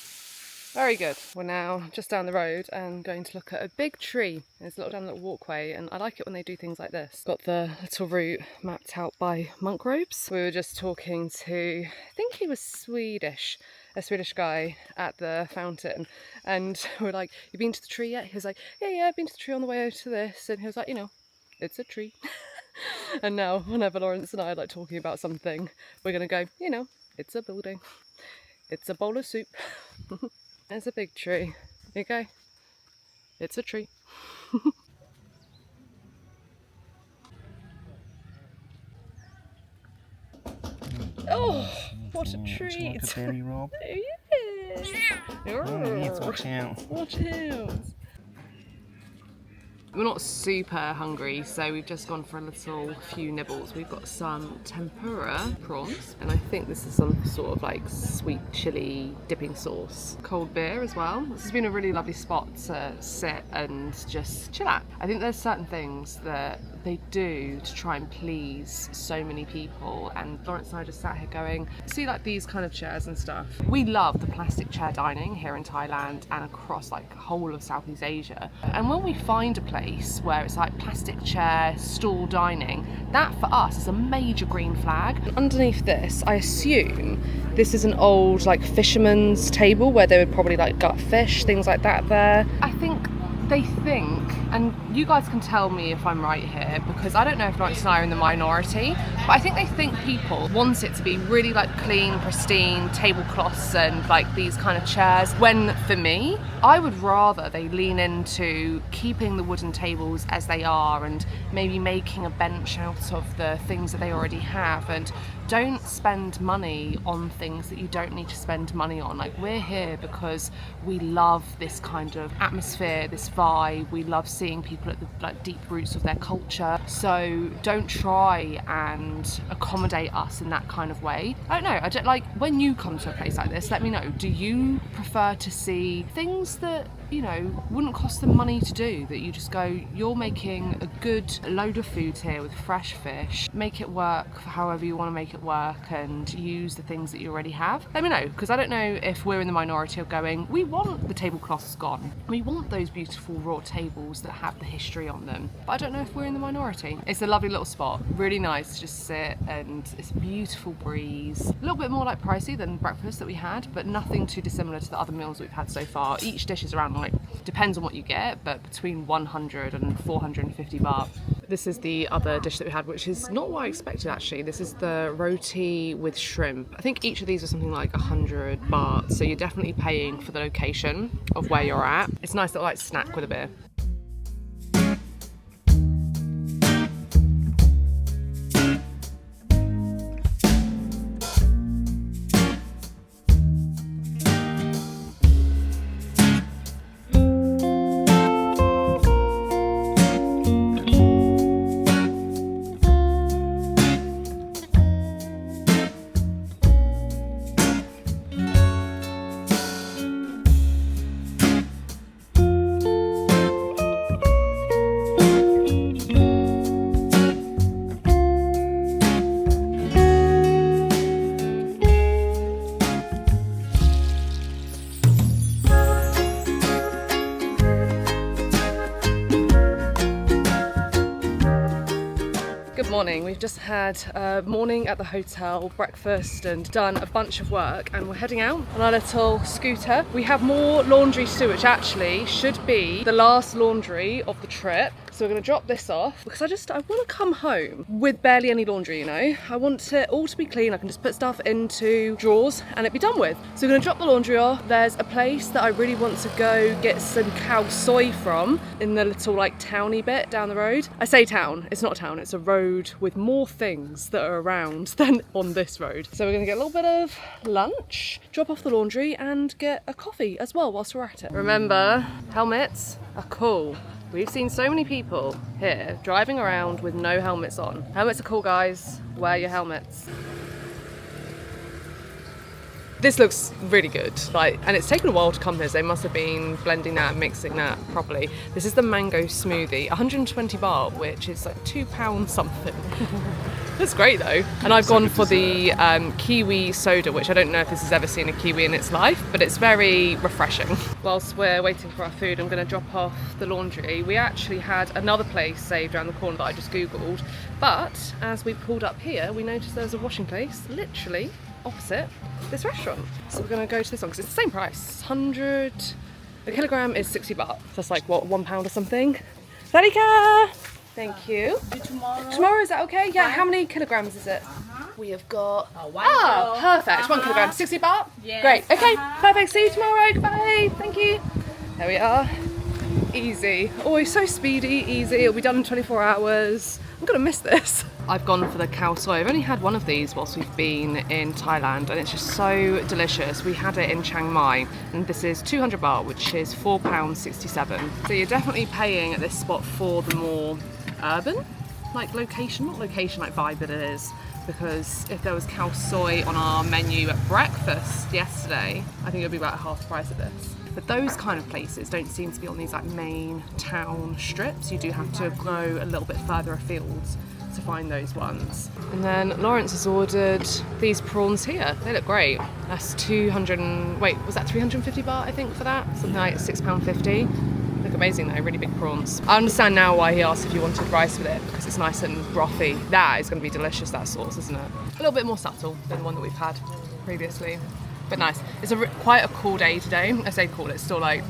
Very good. We're now just down the road and going to look at a big tree. There's a little walkway, and I like it when they do things like this. Got the little route mapped out by monk robes. We were just talking to, I think he was Swedish, a Swedish guy at the fountain, and we're like, you been to the tree yet? He was like, yeah, I've been to the tree on the way over to this, and he was like, you know, it's a tree. And now whenever Lawrence and I are like talking about something, we're gonna go, you know, it's a building, it's a bowl of soup. There's a big tree. There you go. It's a tree. Oh, what a treat! Like a berry rob. Oh, yeah. Oh, yes, watch out. Watch out. We're not super hungry, so we've just gone for a few nibbles. We've got some tempura prawns, and I think this is some sort of like sweet chili dipping sauce. Cold beer as well. This has been a really lovely spot to sit and just chill at. I think there's certain things that they do to try and please so many people, and Lawrence and I just sat here going, see like these kind of chairs and stuff. We love the plastic chair dining here in Thailand and across like the whole of Southeast Asia. And when we find a place where it's like plastic chair, stall dining, that for us is a major green flag. And underneath this, I assume this is an old like fisherman's table where they would probably like gut fish, things like that there. I think they think, and you guys can tell me if I'm right here, because I don't know if Lawrence and I are in the minority, but I think they think people want it to be really like clean, pristine tablecloths and like these kind of chairs, when for me, I would rather they lean into keeping the wooden tables as they are and maybe making a bench out of the things that they already have, and don't spend money on things that you don't need to spend money on. Like, we're here because we love this kind of atmosphere, this vibe. We love seeing people at the like deep roots of their culture. So don't try and accommodate us in that kind of way. I don't know. I don't like when you come to a place like this. Let me know. Do you prefer to see things that, you know, wouldn't cost them money to do, that you just go, you're making a good load of food here with fresh fish, make it work for however you want to make it work and use the things that you already have? Let me know, because I don't know if we're in the minority of going, we want the tablecloths gone, we want those beautiful raw tables that have the history on them, but I don't know if we're in the minority. It's a lovely little spot, really nice to just sit, and it's a beautiful breeze, a little bit more like pricey than breakfast that we had, but nothing too dissimilar to the other meals we've had so far. Each dish is around, like, depends on what you get, but between 100 and 450 baht. This is the other dish that we had, which is not what I expected actually. This is the roti with shrimp. I think each of these are something like 100 baht, so you're definitely paying for the location of where you're at. It's a nice little like snack with a beer. Morning. We've just had a morning at the hotel, breakfast, and done a bunch of work, and we're heading out on our little scooter. We have more laundry to do, which actually should be the last laundry of the trip. So we're going to drop this off because I want to come home with barely any laundry, you know. I want it all to be clean. I can just put stuff into drawers and it'd be done with. So we're going to drop the laundry off. There's a place that I really want to go get some khao soi from in the little like towny bit down the road. I say town, it's not a town, it's a road with more things that are around than on this road. So we're going to get a little bit of lunch, drop off the laundry and get a coffee as well whilst we're at it. Remember, helmets are cool. We've seen so many people here driving around with no helmets on. Helmets are cool, guys. Wear your helmets. This looks really good, and it's taken a while to come here, so they must have been blending that, mixing that properly. This is the mango smoothie, 120 baht, which is like £2 something. That's great though. And I've gone for the kiwi soda, which I don't know if this has ever seen a kiwi in its life, but it's very refreshing. Whilst we're waiting for our food, I'm going to drop off the laundry. We actually had another place saved around the corner that I just Googled, but as we pulled up here, we noticed there's a washing place literally opposite this restaurant. So we're going to go to this one because it's the same price. 100, a kilogram is 60 baht. So that's like what, £1 or something. Sarika! Thank you. Tomorrow, is that okay? Yeah, how many kilograms is it? We have got, perfect, 1 kilogram, 60 baht? Yes. Great, okay, perfect, see you tomorrow, goodbye, thank you. There we are, easy, always so speedy, easy, it'll be done in 24 hours. I'm gonna miss this. I've gone for the khao soi. I've only had one of these whilst we've been in Thailand and it's just so delicious. We had it in Chiang Mai and this is 200 baht, which is £4.67. So you're definitely paying at this spot for the more urban, like location, not location like vibe that it is. Because if there was khao soi on our menu at breakfast yesterday, I think it would be about half the price of this. But those kind of places don't seem to be on these like main town strips. You do have to go a little bit further afield to find those ones. And then Lawrence has ordered these prawns here. They look great. That's 350 baht I think for that? Something like £6.50. Look amazing though, really big prawns. I understand now why he asked if you wanted rice with it, because it's nice and brothy. That is going to be delicious, that sauce, isn't it? A little bit more subtle than the one that we've had previously. But nice. It's quite a cool day today. I say cool, it's still like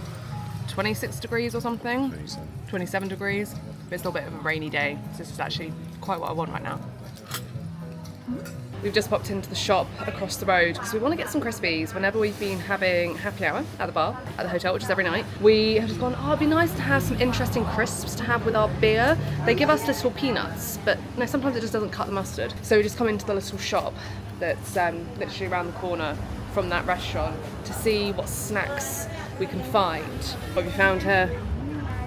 26 degrees or something. 27 degrees. But it's a little bit of a rainy day. So this is actually quite what I want right now. We've just popped into the shop across the road because we want to get some Crispies. Whenever we've been having happy hour at the bar, at the hotel, which is every night, we have just gone, oh, it'd be nice to have some interesting crisps to have with our beer. They give us little peanuts, but no, sometimes it just doesn't cut the mustard. So we just come into the little shop that's literally around the corner from that restaurant to see what snacks we can find. What have you found here?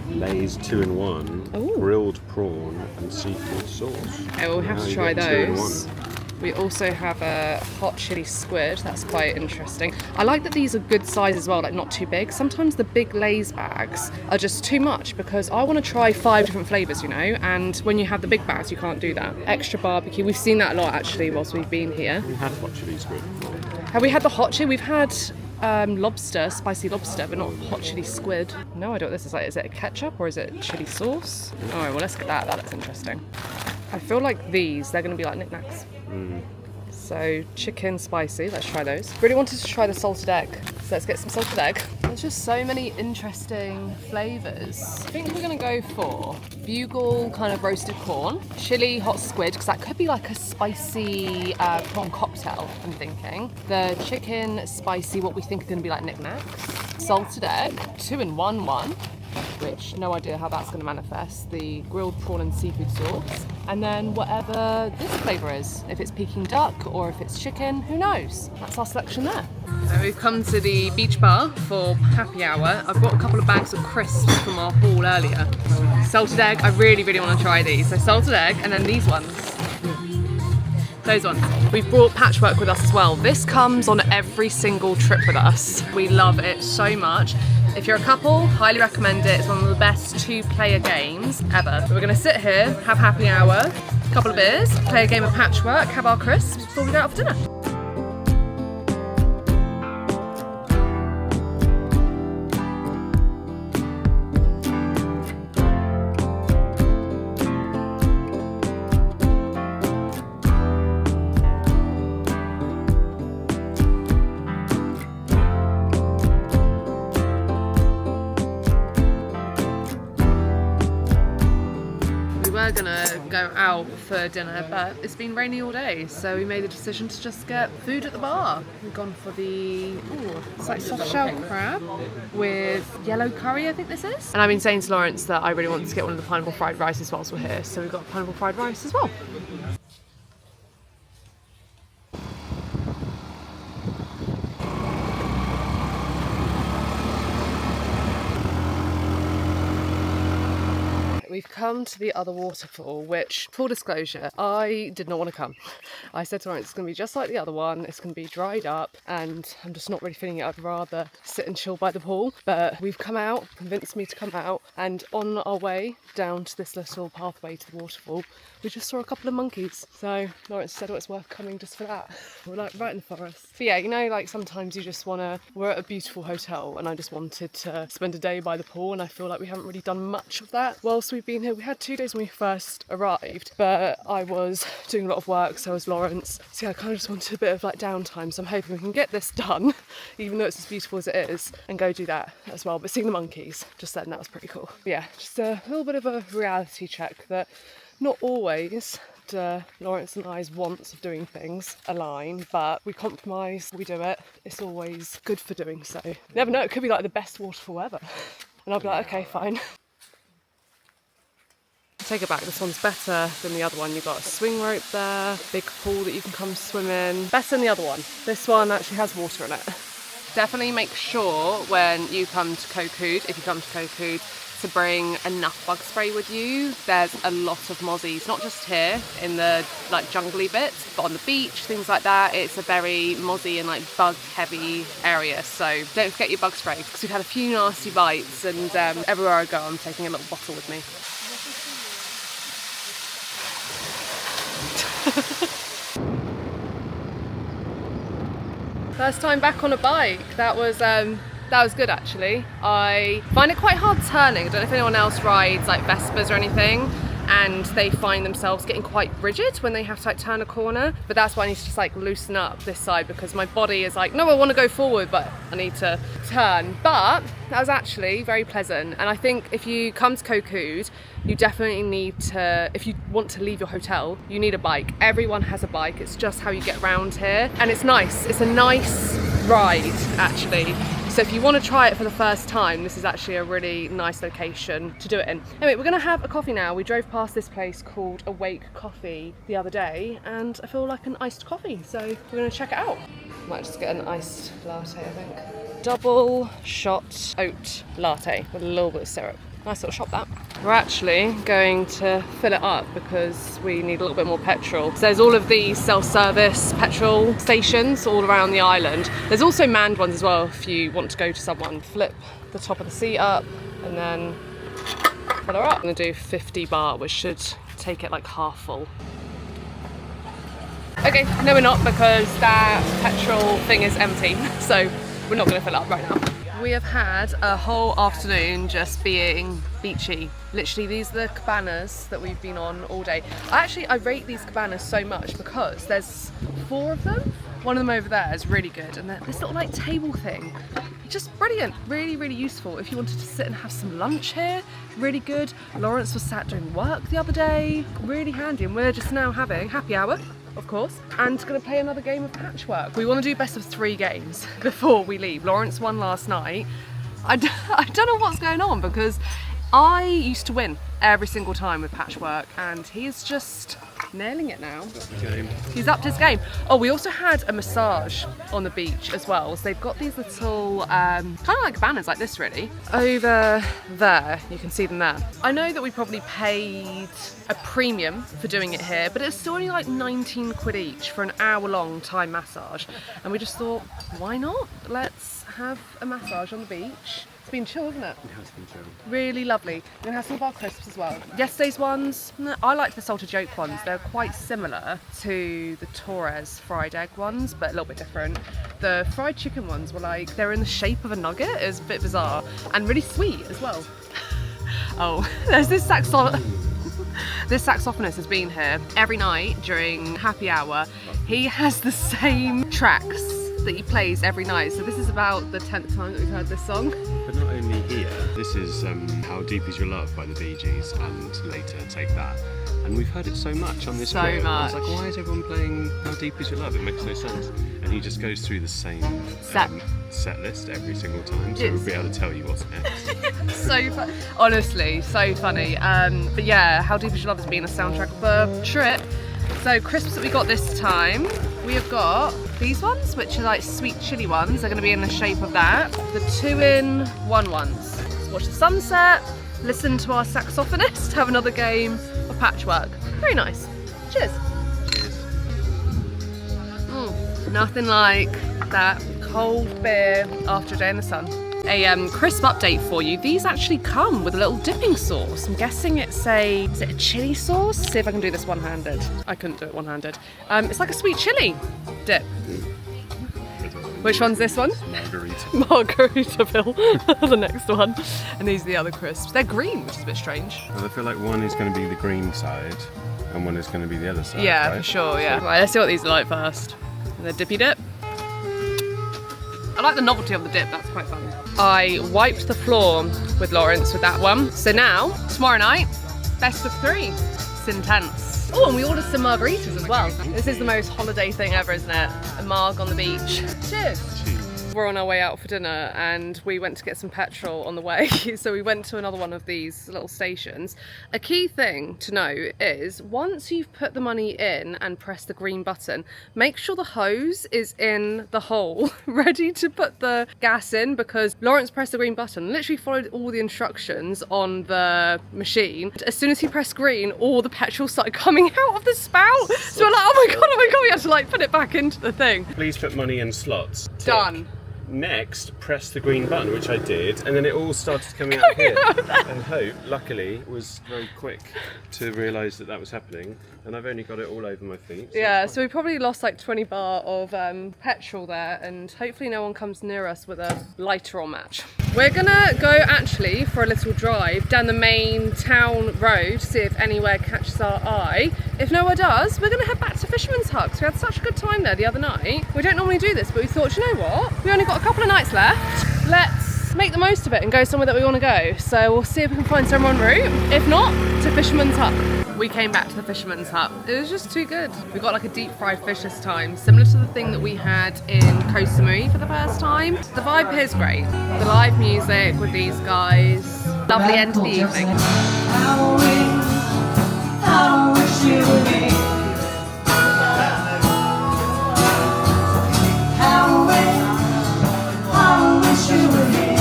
Lay's 2-in-1, Ooh. grilled prawn and seafood sauce. Okay, well, we have to you try get those. 2-in-1. We also have a hot chili squid. That's quite interesting. I like that these are good size as well, like not too big. Sometimes the big Lay's bags are just too much because I want to try 5 different flavours, you know, and when you have the big bags, you can't do that. Extra barbecue. We've seen that a lot actually whilst we've been here. We had hot chili squid before. Have we had the hot chili? We've had lobster, spicy lobster, but not hot chili squid. No idea what this is like. Is it a ketchup or is it chili sauce? All right, well, let's get that. That looks interesting. I feel like these, they're going to be like knickknacks. So chicken spicy, let's try those. Really wanted to try the salted egg, so let's get some salted egg. There's just so many interesting flavours. I think we're going to go for bugle kind of roasted corn, chili hot squid, because that could be like a spicy prawn cocktail, I'm thinking. The chicken spicy, what we think are going to be like knickknacks. Salted egg, 2-in-1 one, which no idea how that's going to manifest. The grilled prawn and seafood sauce. And then whatever this flavour is, if it's Peking duck or if it's chicken, who knows? That's our selection there. So we've come to the beach bar for happy hour. I've got a couple of bags of crisps from our haul earlier. Salted egg, I really, really want to try these. So salted egg, and then these ones. Those ones. We've brought patchwork with us as well. This comes on every single trip with us. We love it so much. If you're a couple, highly recommend it. It's one of the best 2-player games ever. So we're gonna sit here, have happy hour, a couple of beers, play a game of patchwork, have our crisps before we go out for dinner. gonna go out for dinner, but it's been rainy all day, so we made the decision to just get food at the bar. We've gone for the, it's like soft shell crab with yellow curry, I think this is. And I've been saying to Lawrence that I really want to get one of the pineapple fried rices whilst we're here, so we've got pineapple fried rice as well. We've come to the other waterfall, which, full disclosure, I did not want to come. I said to Lawrence, it's going to be just like the other one, it's going to be dried up, and I'm just not really feeling it. I'd rather sit and chill by the pool. But we've come out, convinced me to come out, and on our way down to this little pathway to the waterfall, we just saw a couple of monkeys. So Lawrence said it was worth coming just for that. We're like right in the forest. But yeah, you know, like sometimes you just want to, we're at a beautiful hotel and I just wanted to spend a day by the pool, and I feel like we haven't really done much of that whilst we've been here. We had 2 days when we first arrived, but I was doing a lot of work, so was Lawrence. So yeah, I kind of just wanted a bit of like downtime. So I'm hoping we can get this done, even though it's as beautiful as it is, and go do that as well. But seeing the monkeys just then, that was pretty cool. But yeah, just a little bit of a reality check that not always do Lawrence and I's wants of doing things align, but we compromise, we do it. It's always good for doing so. You never know, it could be like the best waterfall ever. And I'll be like, okay, fine. Take it back, this one's better than the other one. You've got a swing rope there, big pool that you can come swim in. Better than the other one. This one actually has water in it. Definitely make sure when you come to Koh Kood, if you come to Koh Kood, to bring enough bug spray with you. There's a lot of mozzies, not just here in the like jungly bits, but on the beach, things like that. It's a very mozzie and like bug heavy area, so don't forget your bug spray, because we've had a few nasty bites, and everywhere I go I'm taking a little bottle with me. First time back on a bike. That was good actually. I find it quite hard turning. I don't know if anyone else rides like Vespas or anything, and they find themselves getting quite rigid when they have to like turn a corner, but that's why I need to just like loosen up this side, because my body is like, no, I want to go forward, but I need to turn. But that was actually very pleasant, and I think if you come to Koh Kood, you definitely need to, if you want to leave your hotel, you need a bike. Everyone has a bike. It's just how you get around here, and it's nice. It's a nice ride actually. So if you want to try it for the first time, this is actually a really nice location to do it in. Anyway, we're going to have a coffee now. We drove past this place called Awake Coffee the other day, and I feel like an iced coffee, so we're going to check it out. Might just get an iced latte, I think. Double shot oat latte with a little bit of syrup. Nice little shop that. We're actually going to fill it up because we need a little bit more petrol. So there's all of these self-service petrol stations all around the island. There's also manned ones as well if you want to go to someone. Flip the top of the seat up and then fill her up. I'm gonna do 50 baht, which should take it like half full. Okay, no we're not, because that petrol thing is empty, so we're not gonna fill it up right now. We have had a whole afternoon just being beachy. Literally, these are the cabanas that we've been on all day. I rate these cabanas so much because there's 4 of them. One of them over there is really good, and then this little like table thing, just brilliant, really, really useful. If you wanted to sit and have some lunch here, really good. Lawrence was sat doing work the other day, really handy, and we're just now having happy hour, of course, and going to play another game of patchwork. We want to do best of 3 games before we leave. Lawrence won last night. I don't know what's going on, because I used to win every single time with patchwork, and he is just nailing it now. He's upped his game. Oh, we also had a massage on the beach as well. So they've got these little, kind of like banners like this really. Over there, you can see them there. I know that we probably paid a premium for doing it here, but it's still only like 19 quid each for an hour-long Thai massage. And we just thought, why not? Let's have a massage on the beach. It's been chill, isn't it? It has been chill. Really lovely. We're gonna have some of our crisps as well. Yesterday's ones, I like the salted yolk ones. They're quite similar to the Torres fried egg ones, but a little bit different. The fried chicken ones were like, they're in the shape of a nugget. It was a bit bizarre and really sweet as well. Oh, there's this this saxophonist has been here every night during happy hour. He has the same tracks that he plays every night. So this is about the 10th time that we've heard this song. But not only here, this is How Deep Is Your Love by the Bee Gees, and later Take That. And we've heard it so much on this So trip. much. I was like, why is everyone playing How Deep Is Your Love? It makes no sense. And he just goes through the same set list every single time, so we'll be able to tell you what's next. So honestly, so funny. But yeah, How Deep Is Your Love has been a soundtrack of the trip. So crisps that we got this time, we have got these ones, which are like sweet chili ones. They're going to be in the shape of that. The 2-in-1 ones. Let's watch the sunset, listen to our saxophonist, have another game of patchwork. Very nice. Cheers. Cheers. Nothing like that cold beer after a day in the sun. A crisp update for you. These actually come with a little dipping sauce. I'm guessing it's is it a chili sauce? See if I can do this one-handed. I couldn't do it one-handed. It's like a sweet chili dip. Which one's this one? Margarita. Margaritaville, the next one. And these are the other crisps. They're green, which is a bit strange. Well, I feel like one is going to be the green side, and one is going to be the other side. Yeah, right? for sure, yeah. Right, let's see what these are like first. And the dippy dip. I like the novelty of the dip, that's quite fun. I wiped the floor with Lawrence with that one. So now, tomorrow night, best of 3. It's intense. Oh, and we ordered some margaritas as well. This is the most holiday thing ever, isn't it? A marg on the beach. Cheers. We're on our way out for dinner and we went to get some petrol on the way. So we went to another one of these little stations. A key thing to know is once you've put the money in and press the green button, make sure the hose is in the hole, ready to put the gas in, because Lawrence pressed the green button, literally followed all the instructions on the machine. As soon as he pressed green, all the petrol started coming out of the spout. So we're like, oh my God, we had to like put it back into the thing. Please put money in slots. Tick. Done. Next, press the green button, which I did, and then it all started coming out here. And Hope, luckily, was very quick to realise that was happening, and I've only got it all over my feet. So we probably lost like 20 bar of petrol there, and hopefully no one comes near us with a lighter or match. We're gonna go actually for a little drive down the main town road, see if anywhere catches our eye. If nowhere does, we're gonna head back to Fisherman's Hut, because we had such a good time there the other night. We don't normally do this, but we thought, you know what? We only got a couple of nights left. Let's make the most of it and go somewhere that we want to go. So we'll see if we can find somewhere en route. If not, to Fisherman's Hut. We came back to the Fisherman's Hut. It was just too good. We got like a deep fried fish this time, similar to the thing that we had in Koh Samui for the first time. The vibe here is great. The live music with these guys. Lovely end to the evening. I wish you were here. I wish you were here.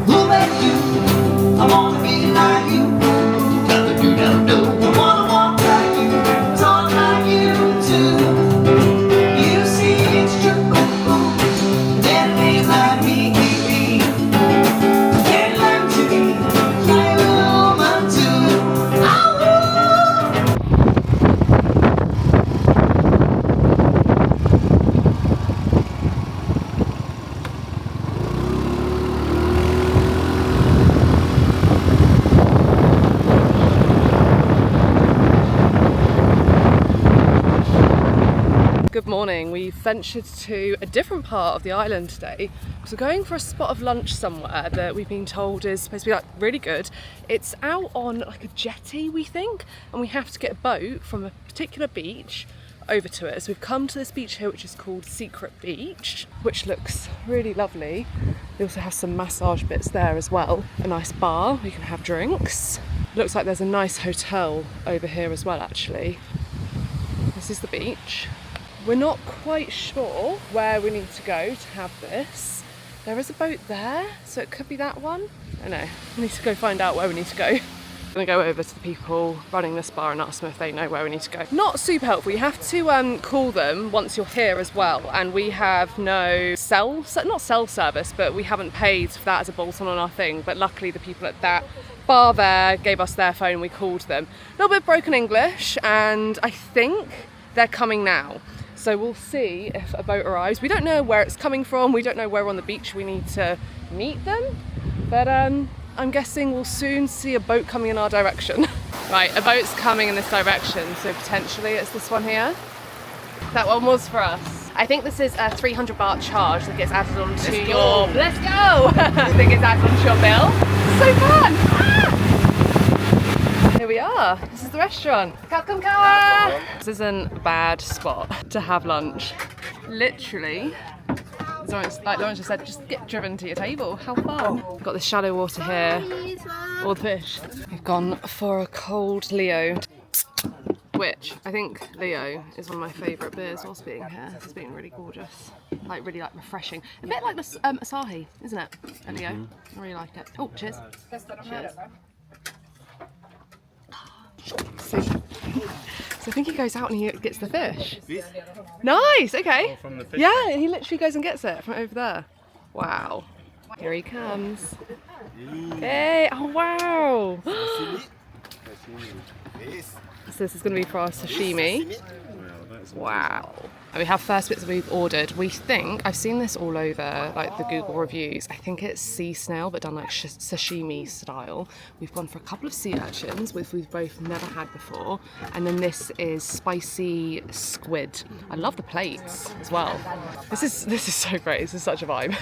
Who made you? I wanna be like you. I wanna walk like you, talk like you too. You see it's true. Then be like me. Can't learn to be like a woman too. Good morning. We've ventured to a different part of the island today. So we're going for a spot of lunch somewhere that we've been told is supposed to be like really good. It's out on like a jetty, we think, and we have to get a boat from a particular beach over to it. So we've come to this beach here, which is called Secret Beach, which looks really lovely. They also have some massage bits there as well. A nice bar, you can have drinks. Looks like there's a nice hotel over here as well, actually. This is the beach. We're not quite sure where we need to go to have this. There is a boat there, so it could be that one. I don't know. We need to go find out where we need to go. I'm gonna go over to the people running this bar and ask them if they know where we need to go. Not super helpful. You have to call them once you're here as well, and we have no not cell service, but we haven't paid for that as a bolt-on on our thing. But luckily the people at that bar there gave us their phone and we called them. A little bit of broken English, and I think they're coming now. So we'll see if a boat arrives. We don't know where it's coming from. We don't know where on the beach we need to meet them. But I'm guessing we'll soon see a boat coming in our direction. Right, a boat's coming in this direction. So potentially it's this one here. That one was for us. I think this is a 300 baht charge that gets added onto your... Let's go! That gets added onto your bill. So fun! Ah! Here we are. This is the restaurant. Khao. This isn't a bad spot to have lunch. Literally, like Lawrence just said, just get driven to your table. How fun. We've got the shallow water here. All the fish. We've gone for a cold Leo, which I think Leo is one of my favourite beers whilst being here. It's been really gorgeous, like really like refreshing. A bit like the Asahi, isn't it? And Leo, I really like it. Oh, cheers. Cheers. So I think he goes out and he gets the fish. Nice, okay. From the fish. Yeah, he literally goes and gets it from over there. Wow. Here he comes. Hey, oh wow. So this is going to be for our sashimi. Wow. And we have first bits that we've ordered. We think, I've seen this all over like the Google reviews, I think it's sea snail but done like sashimi style. We've gone for a couple of sea urchins, which we've both never had before. And then this is spicy squid. I love the plates as well. This is so great, this is such a vibe.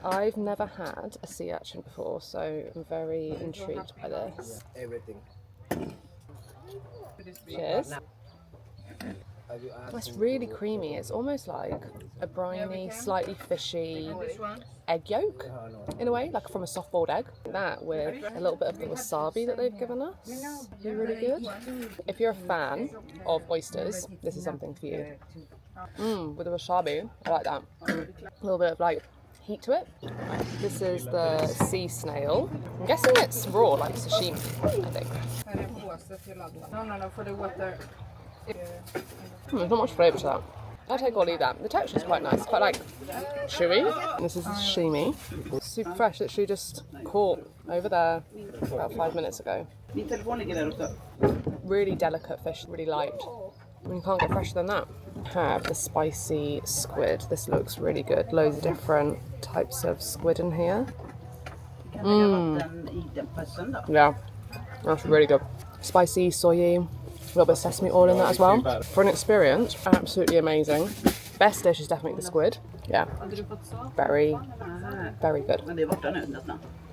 I've never had a sea urchin before, so I'm very intrigued by this. Everything. Cheers. It's really creamy. It's almost like a briny, slightly fishy egg yolk in a way, like from a soft-boiled egg. That with a little bit of the wasabi that they've given us. Be really good. If you're a fan of oysters, this is something for you. With the wasabi, I like that. A little bit of like heat to it. This is the sea snail. I'm guessing it's raw, like sashimi, I think. There's not much flavour to that. I'll take or leave that. The texture's quite nice, quite like chewy. This is sashimi. Super fresh, literally just caught over there about 5 minutes ago. Really delicate fish, really light. You can't get fresher than that. Have the spicy squid. This looks really good. Loads of different types of squid in here. Yeah, that's really good. Spicy, soy-y. A little bit of sesame oil in that as well. For an experience, absolutely amazing. Best dish is definitely the squid. Yeah, very, very good.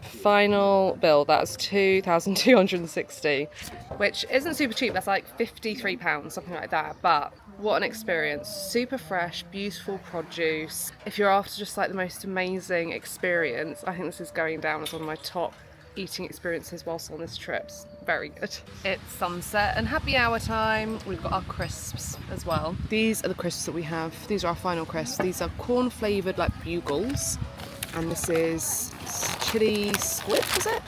Final bill, that's 2,260, which isn't super cheap. That's like £53, something like that. But what an experience. Super fresh, beautiful produce. If you're after just like the most amazing experience, I think this is going down as one of my top eating experiences whilst on this trip. Very good. It's sunset and happy hour time. We've got our crisps as well. These are the crisps that we have. These are our final crisps. These are corn flavoured like bugles. And this is chili squid, is it?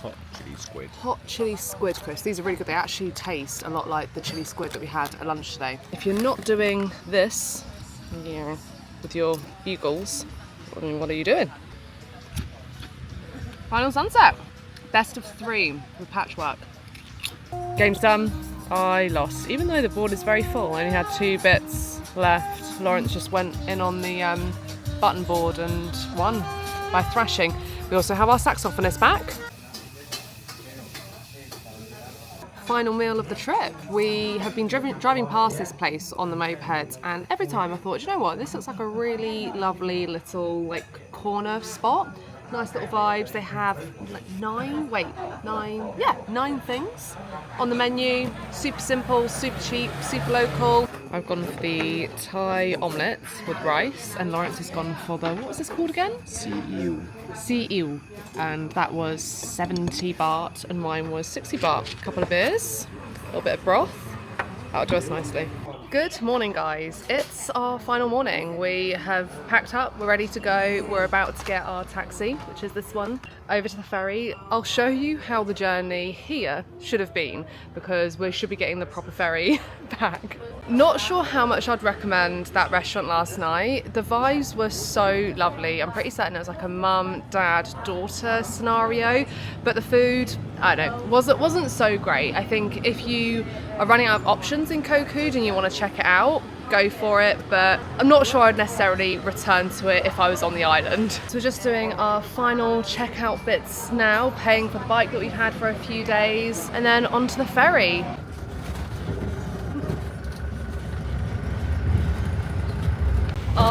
Hot chili squid. Hot chili squid crisps. These are really good. They actually taste a lot like the chili squid that we had at lunch today. If you're not doing this with your bugles, what are you doing? Final sunset. Best of 3 with patchwork. Game's done. I lost. Even though the board is very full, I only had 2 bits left. Lawrence just went in on the button board and won by thrashing. We also have our saxophonist back. Final meal of the trip. We have been driving past this place on the moped, and every time I thought, you know what, this looks like a really lovely little like corner spot. Nice little vibes. They have like 9 things on the menu. Super simple, super cheap, super local. I've gone for the Thai omelettes with rice, and Lawrence has gone for the, what was this called again? Sea ew. And that was 70 baht, and mine was 60 baht. A couple of beers, a little bit of broth. That'll do us nicely. Good morning, guys. It's our final morning. We have packed up, we're ready to go. We're about to get our taxi, which is this one, over to the ferry. I'll show you how the journey here should have been, because we should be getting the proper ferry back. Not sure how much I'd recommend that restaurant last night. The vibes were so lovely. I'm pretty certain it was like a mum, dad, daughter scenario, but the food, I don't know, wasn't so great. I think if you are running out of options in Koh Kood and you want to check it out, go for it, but I'm not sure I'd necessarily return to it if I was on the island. So we're just doing our final checkout bits now, paying for the bike that we've had for a few days, and then onto the ferry.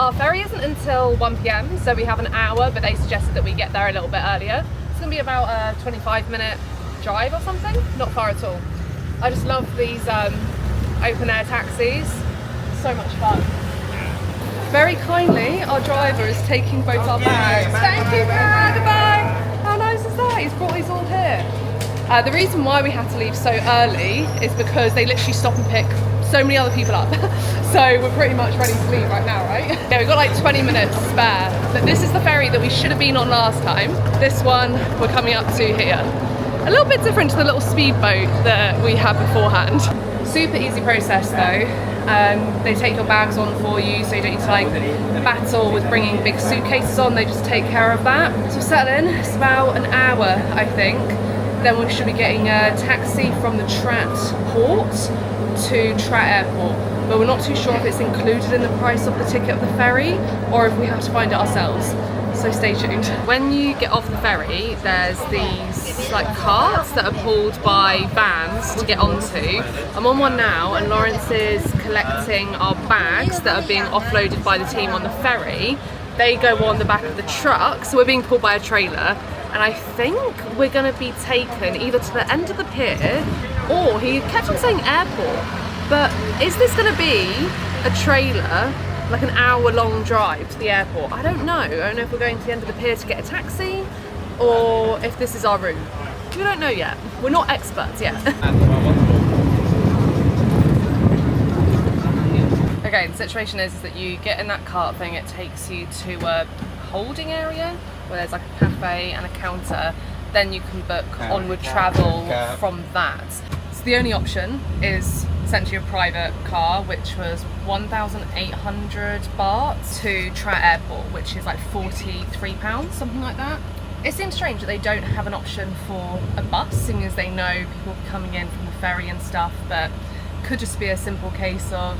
Our ferry isn't until 1 p.m, so we have an hour, but they suggested that we get there a little bit earlier. It's going to be about a 25-minute drive or something, not far at all. I just love these open air taxis, so much fun. Very kindly, our driver is taking both our bags. Thank you, goodbye. How nice is that? He's brought these all here. The reason why we had to leave so early is because they literally stop and pick so many other people up. So we're pretty much ready to leave right now, right? Yeah, we've got like 20 minutes spare. But this is the ferry that we should have been on last time. This one we're coming up to here. A little bit different to the little speedboat that we had beforehand. Super easy process though. They take your bags on for you, so you don't need to like battle with bringing big suitcases on. They just take care of that. So settle in. It's about an hour, I think. Then we should be getting a taxi from the Trat port to Trat Airport, but we're not too sure if it's included in the price of the ticket of the ferry or if we have to find it ourselves. So stay tuned. When you get off the ferry, there's these like carts that are pulled by vans to get onto. I'm on one now, and Lawrence is collecting our bags that are being offloaded by the team on the ferry. They go on the back of the truck, so we're being pulled by a trailer. And I think we're going to be taken either to the end of the pier, or he kept on saying airport, but is this going to be a trailer, like an hour-long drive to the airport? I don't know. I don't know if we're going to the end of the pier to get a taxi, or if this is our route. We don't know yet. We're not experts yet. Okay, the situation is that you get in that cart thing, it takes you to a holding area where there's like a cafe and a counter. Then you can book onward travel from that. So the only option is essentially a private car, which was 1,800 baht to Trat Airport, which is like £43, something like that. It seems strange that they don't have an option for a bus, seeing as they know people coming in from the ferry and stuff, but could just be a simple case of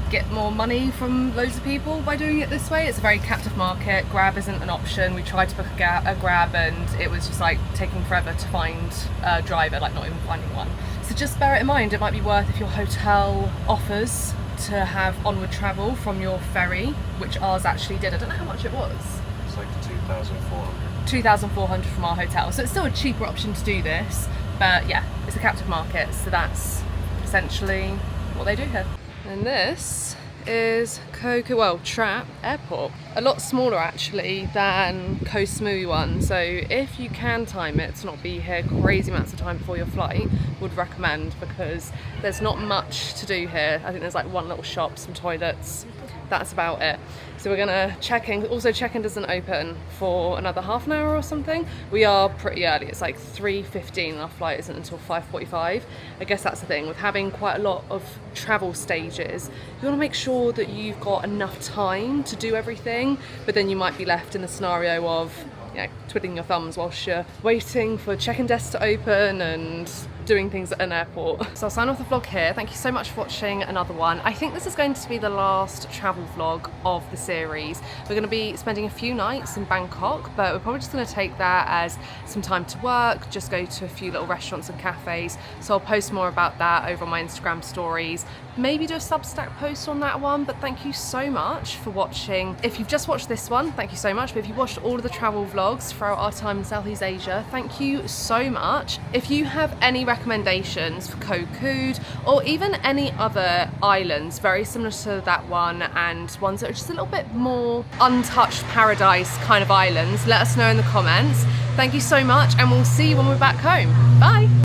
get more money from loads of people by doing it this way. It's a very captive market. Grab isn't an option. We tried to book a Grab and it was just like taking forever to find a driver, like not even finding one. So just bear it in mind, it might be worth if your hotel offers to have onward travel from your ferry, which ours actually did. I don't know how much it was. It's like 2,400. 2,400 from our hotel. So it's still a cheaper option to do this, but yeah, it's a captive market, so that's essentially what they do here. And this is Koh Kood, well, Trat Airport. A lot smaller actually than Koh Samui one, so if you can time it to not be here crazy amounts of time before your flight, would recommend, because there's not much to do here. I think there's like one little shop, some toilets, that's about it. So we're gonna check in. Also, check-in doesn't open for another half an hour or something. We are pretty early, it's like 3:15 and our flight isn't until 5:45. I guess that's the thing with having quite a lot of travel stages. You wanna make sure that you've got enough time to do everything, but then you might be left in the scenario of, you know, twiddling your thumbs whilst you're waiting for check-in desks to open and doing things at an airport. So I'll sign off the vlog here. Thank you so much for watching another one. I think this is going to be the last travel vlog of the series. We're going to be spending a few nights in Bangkok, but we're probably just going to take that as some time to work, just go to a few little restaurants and cafes. So I'll post more about that over on my Instagram stories. Maybe do a Substack post on that one, but thank you so much for watching. If you've just watched this one, thank you so much. But if you've watched all of the travel vlogs throughout our time in Southeast Asia, thank you so much. If you have any recommendations for Koh Kood or even any other islands very similar to that one and ones that are just a little bit more untouched paradise kind of islands, let us know in the comments. Thank you so much, and we'll see you when we're back home. Bye.